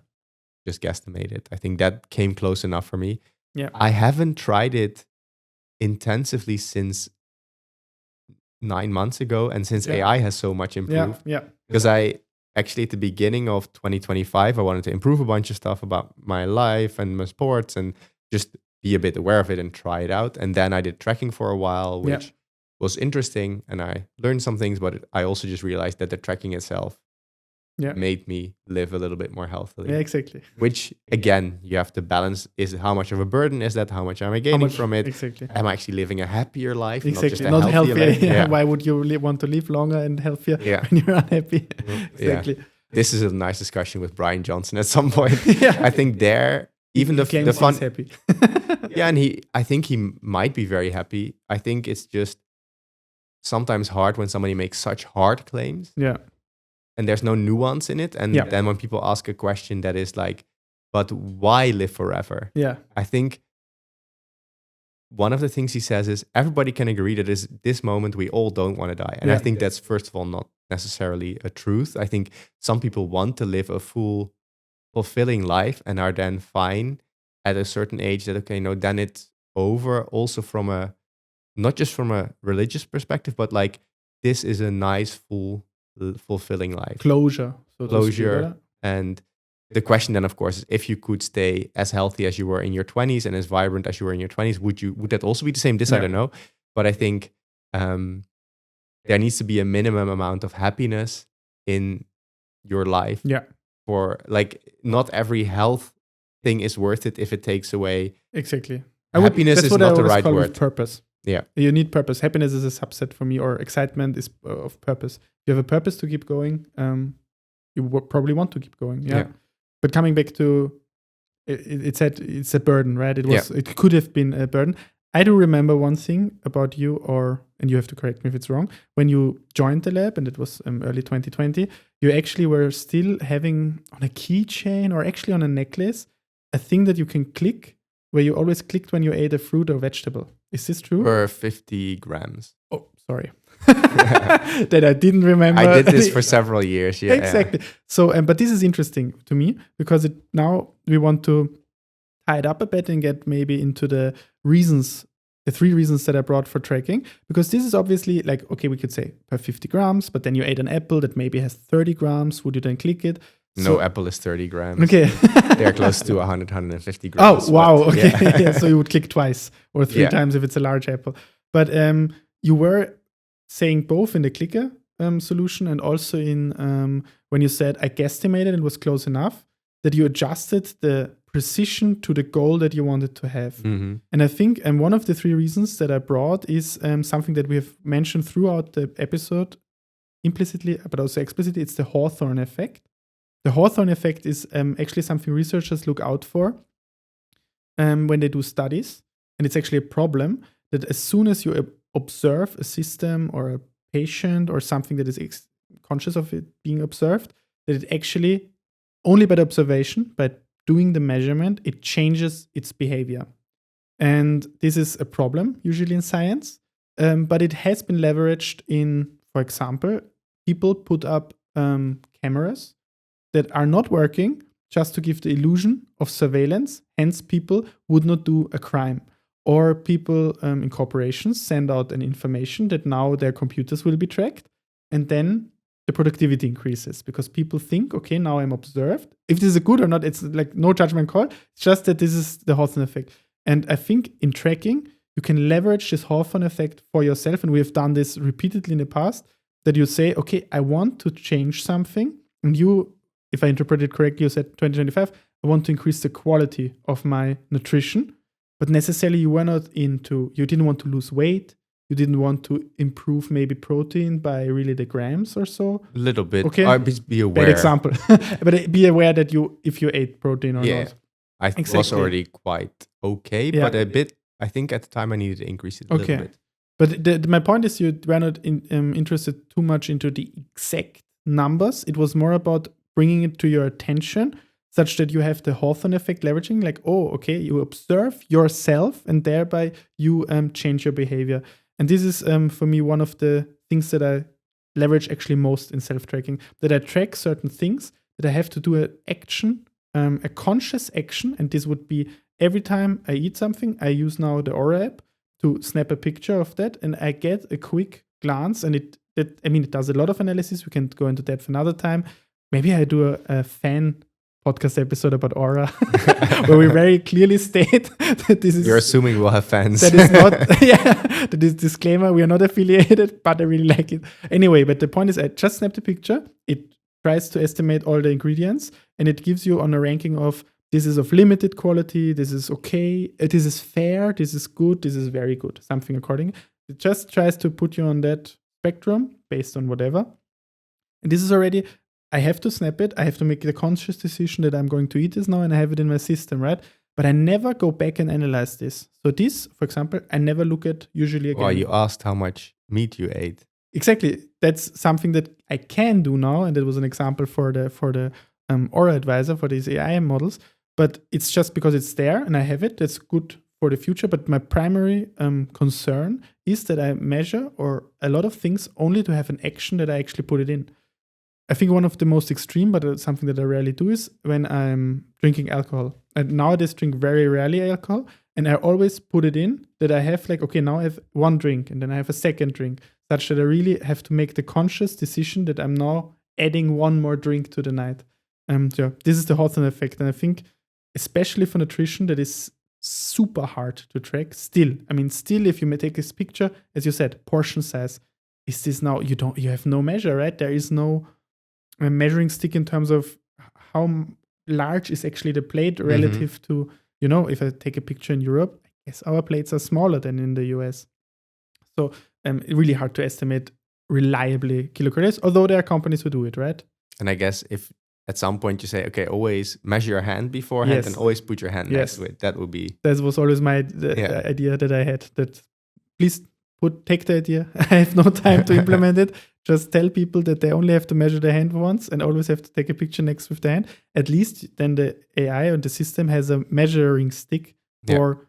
just guesstimate it. I think that came close enough for me. Yeah. I haven't tried it intensively since 9 months ago, and since AI has so much improved. Yeah. Because I actually, at the beginning of 2025, I wanted to improve a bunch of stuff about my life and my sports and just be a bit aware of it and try it out. And then I did tracking for a while, which was interesting, and I learned some things, but I also just realized that the tracking itself made me live a little bit more healthily. Yeah, exactly. Which, again, you have to balance, is how much of a burden is that? How much am I gaining from it? Exactly. Am I actually living a happier life? Exactly. Not just a not healthier life? Yeah. Why would you want to live longer and healthier when you're unhappy? Exactly. This is a nice discussion with Brian Johnson at some point. I think there, even the fun. He's happy. And I think he might be very happy. I think it's just sometimes hard when somebody makes such hard claims. Yeah. And there's no nuance in it. And then when people ask a question that is like, but why live forever? Yeah. I think one of the things he says is everybody can agree that is this moment we all don't want to die. And I think that's, first of all, not necessarily a truth. I think some people want to live a full, fulfilling life and are then fine at a certain age that, okay, no, then it's over. Also from a, not just from a religious perspective, but like this is a nice, fulfilling life. Closure. And the question then, of course, is if you could stay as healthy as you were in your 20s and as vibrant as you were in your 20s, would that also be the same? I don't know. But I think there needs to be a minimum amount of happiness in your life. Yeah. For like, not every health thing is worth it if it takes away. Exactly. Happiness is not the right word. Purpose. Yeah. You need purpose. Happiness is a subset for me, or excitement is of purpose. You have a purpose to keep going. You probably want to keep going. Yeah. But coming back to, it said it's a burden, right? It could have been a burden. I do remember one thing about you, and you have to correct me if it's wrong. When you joined the lab, and it was early 2020, you actually were still having on a keychain, or actually on a necklace, a thing that you can click, where you always clicked when you ate a fruit or vegetable. Is this true? For 50 grams. Oh, sorry. that I didn't remember. I did this for several years. Yeah, exactly. So, but this is interesting to me because now we want to tie it up a bit and get maybe into the reasons, the 3 reasons that I brought for tracking. Because this is obviously like, okay, we could say per 50 grams, but then you ate an apple that maybe has 30 grams. Would you then click it? No apple is 30 grams. Okay. They're close to 100, 150 grams. Oh, wow. Okay. Yeah, so you would click twice or 3 Yeah. times if it's a large apple. But you were saying both in the clicker solution and also in when you said I guesstimated and was close enough, that you adjusted the precision to the goal that you wanted to have. Mhm. And I think one of the 3 reasons that I brought is something that we have mentioned throughout the episode implicitly, but also explicitly. It's the Hawthorne Effect. The Hawthorne Effect is actually something researchers look out for when they do studies. And it's actually a problem that as soon as you observe a system or a patient or something that is conscious of it being observed, that it actually, only by the observation, by doing the measurement, it changes its behavior. And this is a problem usually in science, but it has been leveraged in, for example, people put up cameras that are not working just to give the illusion of surveillance. Hence, people would not do a crime. Or people in corporations send out an information that now their computers will be tracked. And then the productivity increases because people think, okay, now I'm observed. If this is good or not, it's like no judgment call. It's just that this is the Hawthorne Effect. And I think in tracking, you can leverage this Hawthorne Effect for yourself. And we have done this repeatedly in the past, that you say, okay, I want to change something. And you, if I interpret it correctly, you said 2025, I want to increase the quality of my nutrition. But necessarily you didn't want to lose weight. You didn't want to improve maybe protein by really the grams or so. A little bit. Okay. Or be aware. Bad example. But be aware that if you ate protein or not. I was Exactly. already quite okay, Yeah. but a bit, I think at the time I needed to increase it a little bit. But my point is you were not interested too much into the exact numbers. It was more about bringing it to your attention such that you have the Hawthorne Effect leveraging, like, oh, okay, you observe yourself and thereby you change your behavior. And this is, for me, one of the things that I leverage actually most in self-tracking, that I track certain things, that I have to do an action, a conscious action. And this would be every time I eat something, I use now the Oura app to snap a picture of that. And I get a quick glance. And it does a lot of analysis. We can go into depth another time. Maybe I do a fan podcast episode about Oura, where we very clearly state that this is... You're assuming we'll have fans. That is not... that is disclaimer, we are not affiliated, but I really like it. Anyway, but the point is I just snapped a picture. It tries to estimate all the ingredients, and it gives you on a ranking of this is of limited quality, this is okay, this is fair, this is good, this is very good, something according. It just tries to put you on that spectrum based on whatever. And this is already... I have to snap it. I have to make the conscious decision that I'm going to eat this now and I have it in my system, right? But I never go back and analyze this. So this, for example, I never look at usually again. Well, you asked how much meat you ate. Exactly. That's something that I can do now. And that was an example for the Oura advisor for these AI models. But it's just because it's there and I have it. That's good for the future. But my primary concern is that I measure or a lot of things only to have an action that I actually put it in. I think one of the most extreme, but something that I rarely do, is when I'm drinking alcohol. And nowadays drink very rarely alcohol. And I always put it in that I have like, okay, now I have one drink and then I have a second drink, such that I really have to make the conscious decision that I'm now adding one more drink to the night. This is the Hawthorne Effect. And I think, especially for nutrition, that is super hard to track. Still, if you may take this picture, as you said, portion size, is this now, you have no measure, right? There is no a measuring stick in terms of how large is actually the plate relative to, if I take a picture in Europe, I guess our plates are smaller than in the US. So it's really hard to estimate reliably kilocalories, although there are companies who do it, right? And I guess if at some point you say, okay, always measure your hand beforehand and always put your hand next to it, that would be... That was always the idea that I had, that please take the idea. I have no time to implement it. Just tell people that they only have to measure their hand once and always have to take a picture next with the hand. At least then the AI or the system has a measuring stick for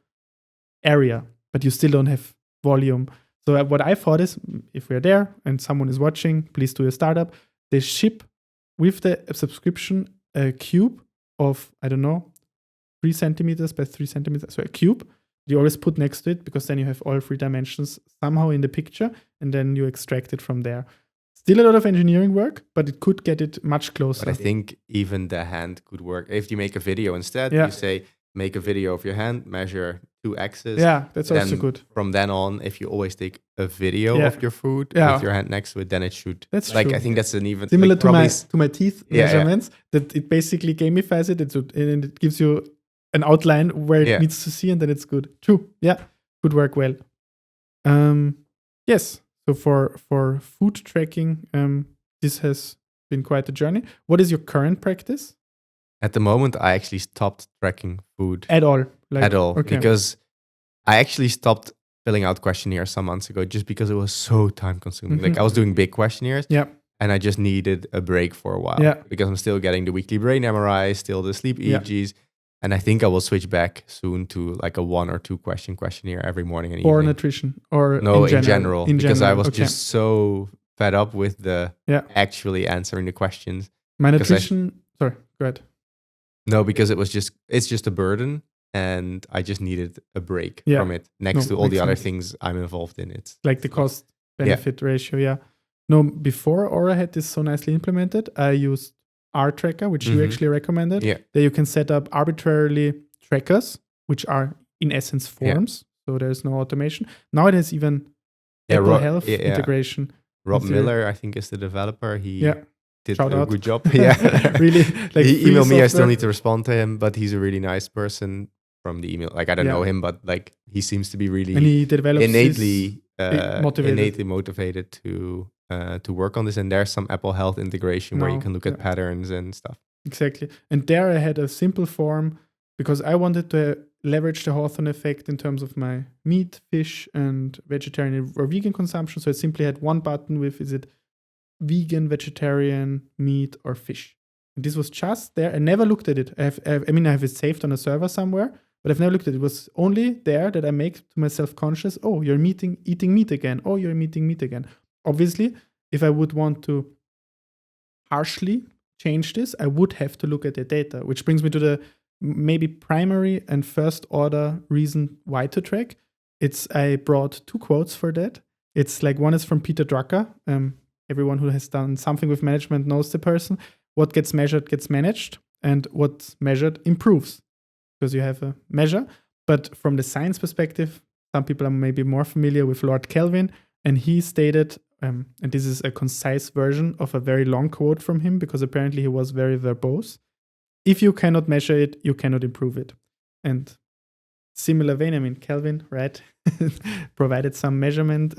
area, but you still don't have volume. So what I thought is, if we're there and someone is watching, please do a startup. They ship with the subscription a cube of, I don't know, 3 centimeters by 3 centimeters. So a cube. You always put next to it because then you have all 3 dimensions somehow in the picture, and then you extract it from there. Still a lot of engineering work, but it could get it much closer. But I think even the hand could work. If you make a video instead, Yeah. you say, make a video of your hand, measure 2 axes. Yeah, that's Then also good. From then on, if you always take a video Yeah. of your food Yeah. with your hand next to it, then it should. That's like true. I think that's an even Similar like, to my teeth measurements, that it basically gamifies it, and it gives you an outline where it needs to see, and then it's good. True. Yeah, could work well. Yes. So for food tracking, this has been quite a journey. What is your current practice? At the moment, I actually stopped tracking food At all? Okay. because I actually stopped filling out questionnaires some months ago just because it was so time consuming. Like I was doing big questionnaires, and I just needed a break for a while because I'm still getting the weekly brain MRI, still the sleep EEGs. And I think I will switch back soon to like a 1 or 2 question questionnaire every morning and or evening. nutrition, or No, in general, because I was okay. just so fed up with the actually answering the questions. My nutrition. Sorry, go ahead. No, because it's just a burden, and I just needed a break from it. Next to all the other things I'm involved in, it's like the cost benefit ratio. Yeah. No, before Oura had this so nicely implemented, I used R Tracker, which you actually recommended. Yeah. That you can set up arbitrarily trackers, which are in essence forms. So there's no automation. Now it has even Apple Health integration. Rob Miller, I think, is the developer. He did Shout a out. good job. Yeah, Really. Like he emailed me. software. I still need to respond to him, but he's a really nice person from the email. Like I don't know him, but like he seems to be really and he develops innately motivated to work on this. And there's some Apple Health integration where you can look at patterns and stuff. Exactly. And there I had a simple form because I wanted to leverage the Hawthorne effect in terms of my meat, fish, and vegetarian or vegan consumption. So I simply had one button with, is it vegan, vegetarian, meat, or fish? And this was just there. I never looked at it. I have it saved on a server somewhere, but I've never looked at it. It was only there that I make to myself conscious, oh, you're eating meat again. Oh, you're eating meat again. Obviously, if I would want to harshly change this, I would have to look at the data, which brings me to the maybe primary and first order reason why to track. I brought 2 quotes for that. It's like one is from Peter Drucker. Everyone who has done something with management knows the person. What gets measured gets managed, and what's measured improves because you have a measure. But from the science perspective, some people are maybe more familiar with Lord Kelvin, and he stated, and this is a concise version of a very long quote from him because apparently he was very verbose. If you cannot measure it, you cannot improve it. And similar vein, Kelvin, right, provided some measurement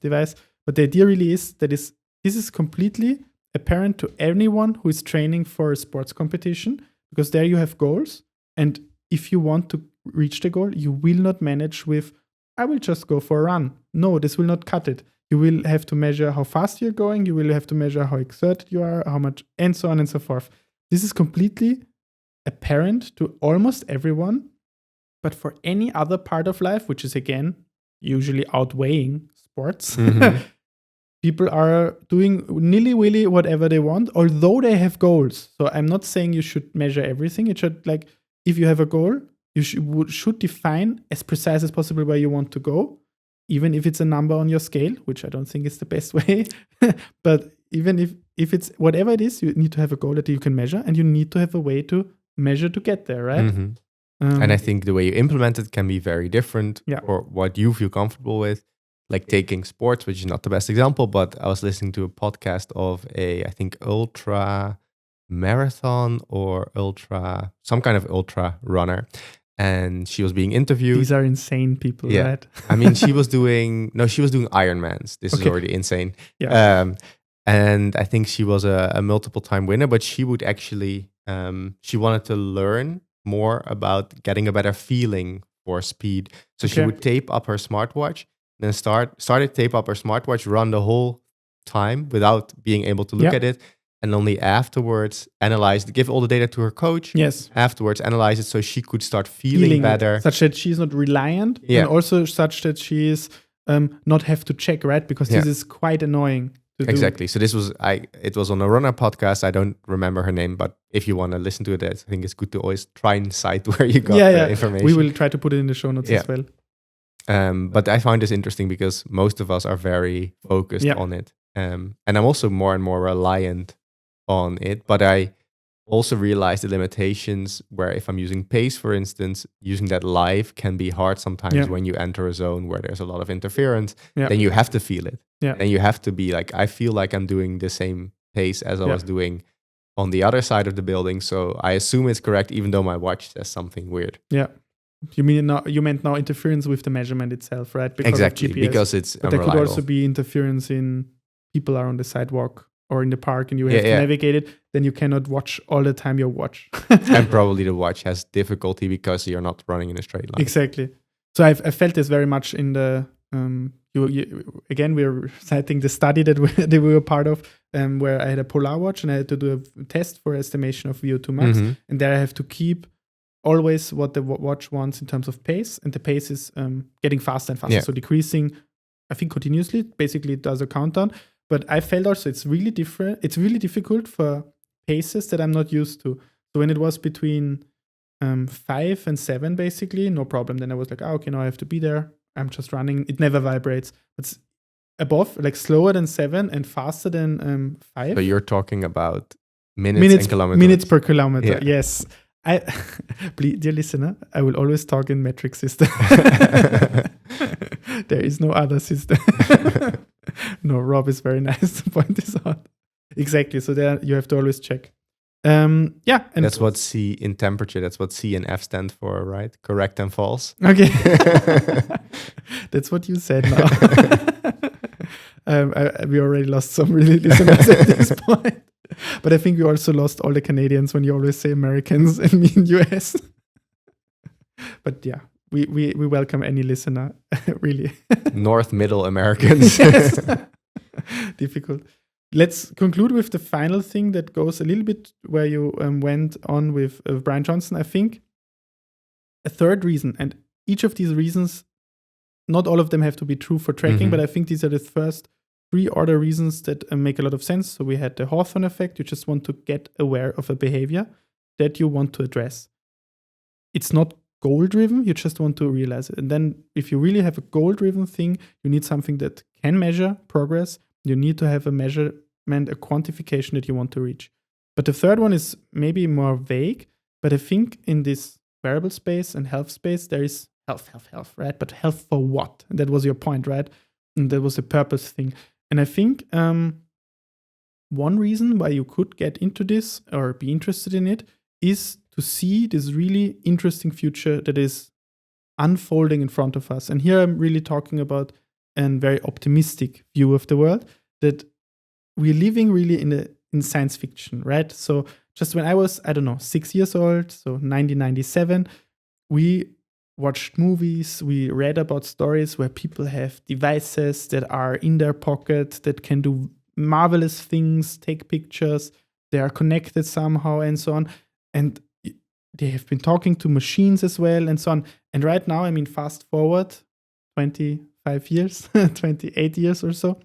device. But the idea really is that this is completely apparent to anyone who is training for a sports competition, because there you have goals. And if you want to reach the goal, you will not manage with, I will just go for a run. No, this will not cut it. You will have to measure how fast you're going. You will have to measure how exerted you are, how much, and so on and so forth. This is completely apparent to almost everyone. But for any other part of life, which is again usually outweighing sports, people are doing nilly-willy whatever they want, although they have goals. So I'm not saying you should measure everything. It should, like, if you have a goal, you should define as precise as possible where you want to go, even if it's a number on your scale, which I don't think is the best way. But even if it's whatever it is, you need to have a goal that you can measure, and you need to have a way to measure to get there, right? And I think the way you implement it can be very different or what you feel comfortable with. Like taking sports, which is not the best example, but I was listening to a podcast of I think ultra marathon or some kind of ultra runner. And she was being interviewed. These are insane people, right? I mean, she was doing Ironmans. This is already insane. Yeah. And I think she was a multiple time winner, but she would actually, she wanted to learn more about getting a better feeling for speed. So she would tape up her smartwatch, then started tape up her smartwatch, run the whole time without being able to look at it. And only afterwards give all the data to her coach. Yes. Afterwards, analyze it so she could start feeling better. Such that she's not reliant. And also such that she is not have to check, right? Because this is quite annoying to do. Exactly. So it was on a runner podcast. I don't remember her name, but if you want to listen to it, I think it's good to always try and cite where you got the information. We will try to put it in the show notes as well. But I find this interesting because most of us are very focused on it. And I'm also more and more reliant on it. But I also realize the limitations where if I'm using pace, for instance, using that live can be hard sometimes when you enter a zone where there's a lot of interference. Then you have to feel it. Then you have to be like, I feel like I'm doing the same pace as I was doing on the other side of the building. So I assume it's correct, even though my watch says something weird. Yeah. You meant now interference with the measurement itself, right? Because of GPS. Because it's but there could also be interference in people are on the sidewalk or in the park and you have to navigate it. Then you cannot watch all the time your watch. And probably the watch has difficulty because you're not running in a straight line. Exactly. So I felt this very much in the again, we're citing the study that we were part of, where I had a Polar watch and I had to do a test for estimation of VO2 max, and there I have to keep always what the watch wants in terms of pace, and the pace is getting faster and faster, so decreasing, I think continuously. Basically, it does a countdown. But I felt also it's really different. It's really difficult for paces that I'm not used to. So when it was between 5 and 7, basically, no problem. Then I was like, okay, now I have to be there. I'm just running. It never vibrates. It's above, like slower than 7 and faster than 5. So you're talking about minutes and kilometers. Minutes per kilometer, yes. Please, dear listener, I will always talk in metric system. There is no other system. No, Rob is very nice to point this out. Exactly. So there you have to always check. And that's what C in temperature. That's what C and F stand for, right? Correct and false. Okay. That's what you said now. We already lost some really listeners at this point. But I think we also lost all the Canadians when you always say Americans and mean US. But yeah, we welcome any listener, really. North Middle Americans. Yes. Difficult. Let's conclude with the final thing that goes a little bit where you went on with Brian Johnson. I think a third reason, and each of these reasons, not all of them have to be true for tracking, but I think these are the first 3 other reasons that make a lot of sense. So we had the Hawthorne Effect. You just want to get aware of a behavior that you want to address. It's not goal-driven. You just want to realize it. And then if you really have a goal-driven thing, you need something that can measure progress. You need to have a measurement, a quantification that you want to reach. But the third one is maybe more vague. But I think in this wearable space and health space, there is health, right? But health for what? And that was your point, right? And that was a purpose thing. And I think one reason why you could get into this or be interested in it is to see this really interesting future that is unfolding in front of us. And here I'm really talking about a very optimistic view of the world, that we're living really in science fiction, right? So just when I was, 6 years old, so 1997, we watched movies, we read about stories where people have devices that are in their pocket that can do marvelous things, take pictures, they are connected somehow and so on. And they have been talking to machines as well and so on. And right now, fast forward 25 years, 28 years or so,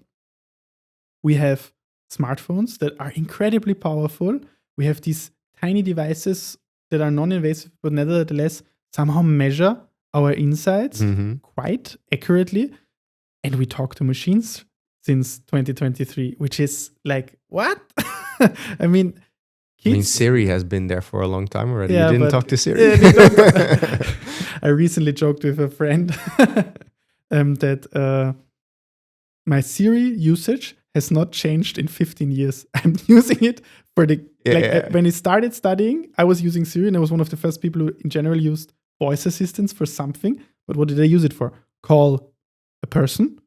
we have smartphones that are incredibly powerful. We have these tiny devices that are non-invasive, but nevertheless somehow measure our insights quite accurately. And we talk to machines since 2023, which is like, what? Siri has been there for a long time already. You didn't talk to Siri. I recently joked with a friend that my Siri usage has not changed in 15 years. I'm using it for when I started studying, I was using Siri, and I was one of the first people who in general used voice assistants for something. But what did I use it for? Call a person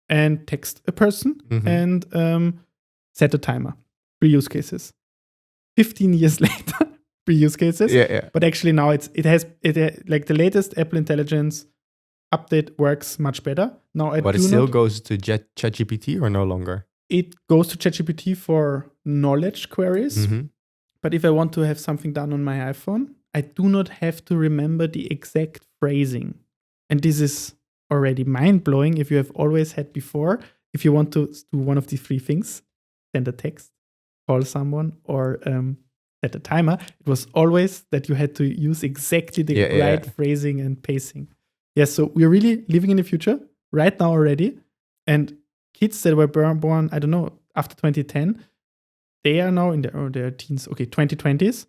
and text a person and set a timer. 3 use cases. 15 years later, 3 use cases. But actually now it has like the latest Apple Intelligence update works much better. Now but it still goes to ChatGPT or no longer? It goes to ChatGPT for knowledge queries. But if I want to have something done on my iPhone, I do not have to remember the exact phrasing. And this is already mind-blowing if you have always had before. If you want to do one of these three things, send a text, call someone, or set a timer, it was always that you had to use exactly the right phrasing and pacing. Yes, so we're really living in the future right now already. And kids that were born, I don't know, after 2010, they are now in their teens, 2020s.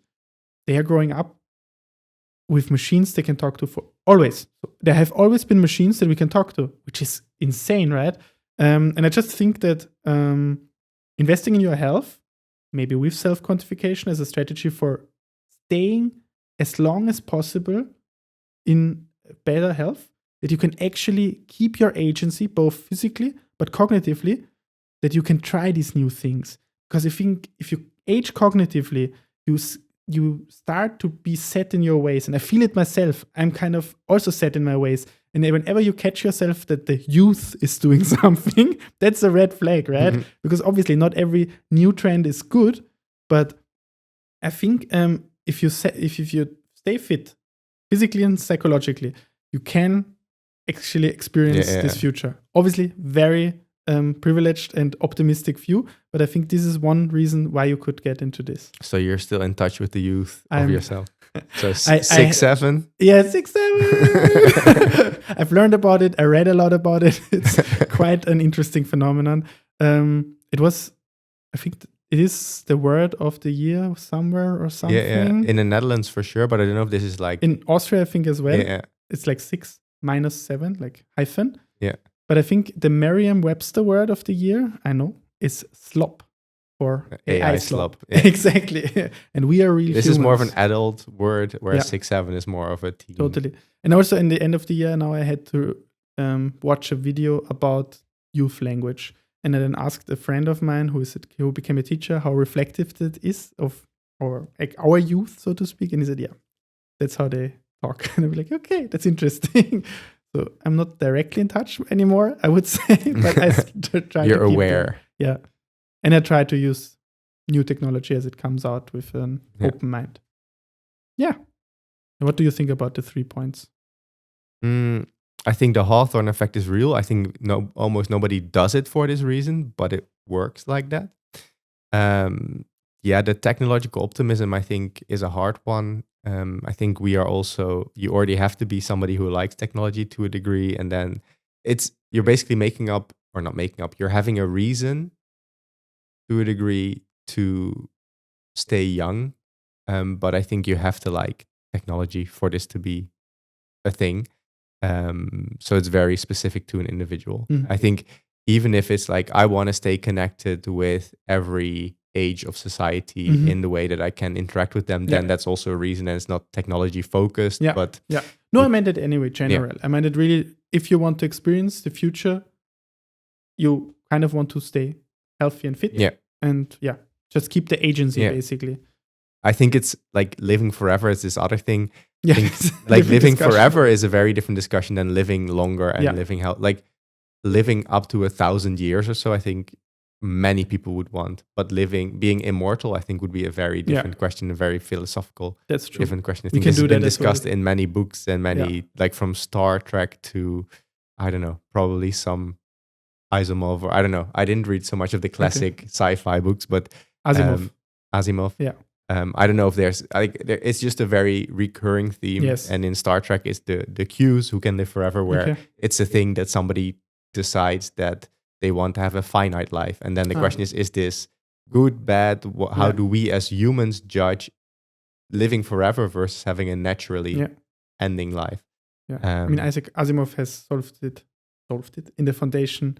They are growing up with machines they can talk to for always. So there have always been machines that we can talk to, which is insane, right? And I just think that investing in your health, maybe with self-quantification as a strategy for staying as long as possible in better health, that you can actually keep your agency both physically but cognitively, that you can try these new things. Because I think if you age cognitively, you start to be set in your ways. And I feel it myself. I'm kind of also set in my ways. And whenever you catch yourself that the youth is doing something, that's a red flag, right? Mm-hmm. Because obviously not every new trend is good. But I think if you stay fit, physically and psychologically, you can actually experience this future. Obviously, very privileged and optimistic view, but I think this is one reason why you could get into this. So you're still in touch with the youth of yourself. So 6-7? Yeah, 6-7. I've learned about it. I read a lot about it. It's quite an interesting phenomenon. It was, I think it is the word of the year somewhere or something. Yeah. In the Netherlands for sure, but I don't know if this is like... In Austria, I think as well. Yeah. It's like 6-7, like hyphen. Yeah. But I think the Merriam-Webster word of the year, I know, is slop or AI slop. Yeah. Exactly. And we are real This humans. is more of an adult word, whereas 6-7 is more of a teen. Totally. And also in the end of the year now I had to watch a video about youth language. And I then asked a friend of mine who became a teacher how reflective that is of our youth, so to speak. And he said, yeah, that's how they talk. And I'm like, okay, that's interesting. So I'm not directly in touch anymore, I would say, but I try You're to keep aware. Yeah. And I try to use new technology as it comes out with an open mind. Yeah. And what do you think about the 3 points? I think the Hawthorne effect is real. I think almost nobody does it for this reason, but it works like that. The technological optimism, I think, is a hard one. I think you already have to be somebody who likes technology to a degree. And then you're basically you're having a reason to a degree to stay young. But I think you have to like technology for this to be a thing. So it's very specific to an individual. Mm-hmm. I think even if it's like, I want to stay connected with every age of society in the way that I can interact with them, then that's also a reason, and it's not technology focused. But no, I meant it anyway, general. I meant it really, if you want to experience the future, you kind of want to stay healthy and fit. And just keep the agency basically. I think it's like living forever is this other thing. I think, like living forever is a very different discussion than living longer and living like living up to 1,000 years or so. I think many people would want, but being immortal, I think would be a very different question, a very philosophical different question. I think this has been discussed in many books and many, like from Star Trek to, I don't know, probably some Asimov, or I don't know. I didn't read so much of the classic sci-fi books, but Asimov. Yeah. I don't know if it's just a very recurring theme. Yes. And in Star Trek is the Qs who can live forever, where it's a thing that somebody decides that they want to have a finite life. And then the question is this good, bad? How do we as humans judge living forever versus having a naturally ending life? Yeah. I mean, Isaac Asimov has solved it in the Foundation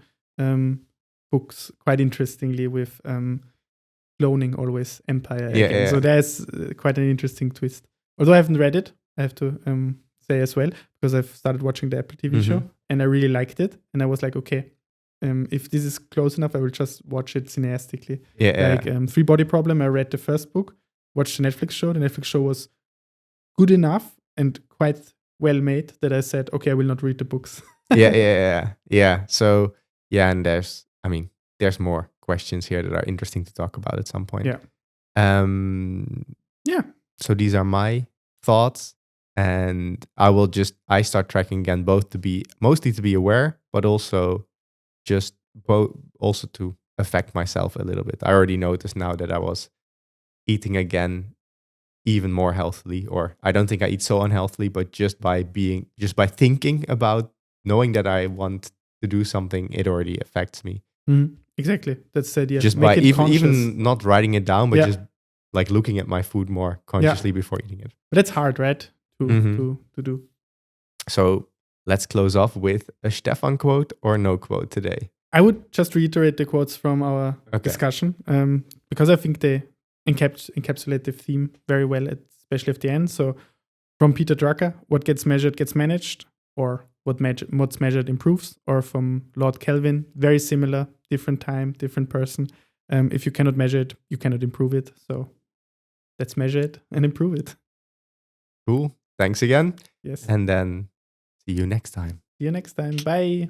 books quite interestingly with cloning always Empire again. So there's quite an interesting twist. Although I haven't read it, I have to say as well, because I've started watching the Apple TV show and I really liked it. And I was like, okay, if this is close enough, I will just watch it cineastically. Three Body Problem, I read the first book, watched the Netflix show. The Netflix show was good enough and quite well made that I said, okay, I will not read the books. Yeah. So, and there's more questions here that are interesting to talk about at some point. Yeah. So these are my thoughts. And I start tracking again, both mostly to be aware, but also also to affect myself a little bit. I already noticed now that I was eating again even more healthily, or I don't think I eat so unhealthily, but just by thinking about knowing that I want to do something, it already affects me. Exactly. That's the idea. Just Make by it conscious. even not writing it down, but just like looking at my food more consciously before eating it. But that's hard, right? To do. So let's close off with a Stephan quote or no quote today. I would just reiterate the quotes from our discussion, because I think they encapsulate the theme very well, especially at the end. So from Peter Drucker, what gets measured gets managed, or what's measured improves. Or from Lord Kelvin, very similar, different time, different person. If you cannot measure it, you cannot improve it. So let's measure it and improve it. Cool. Thanks again. Yes. And then see you next time. See you next time. Bye.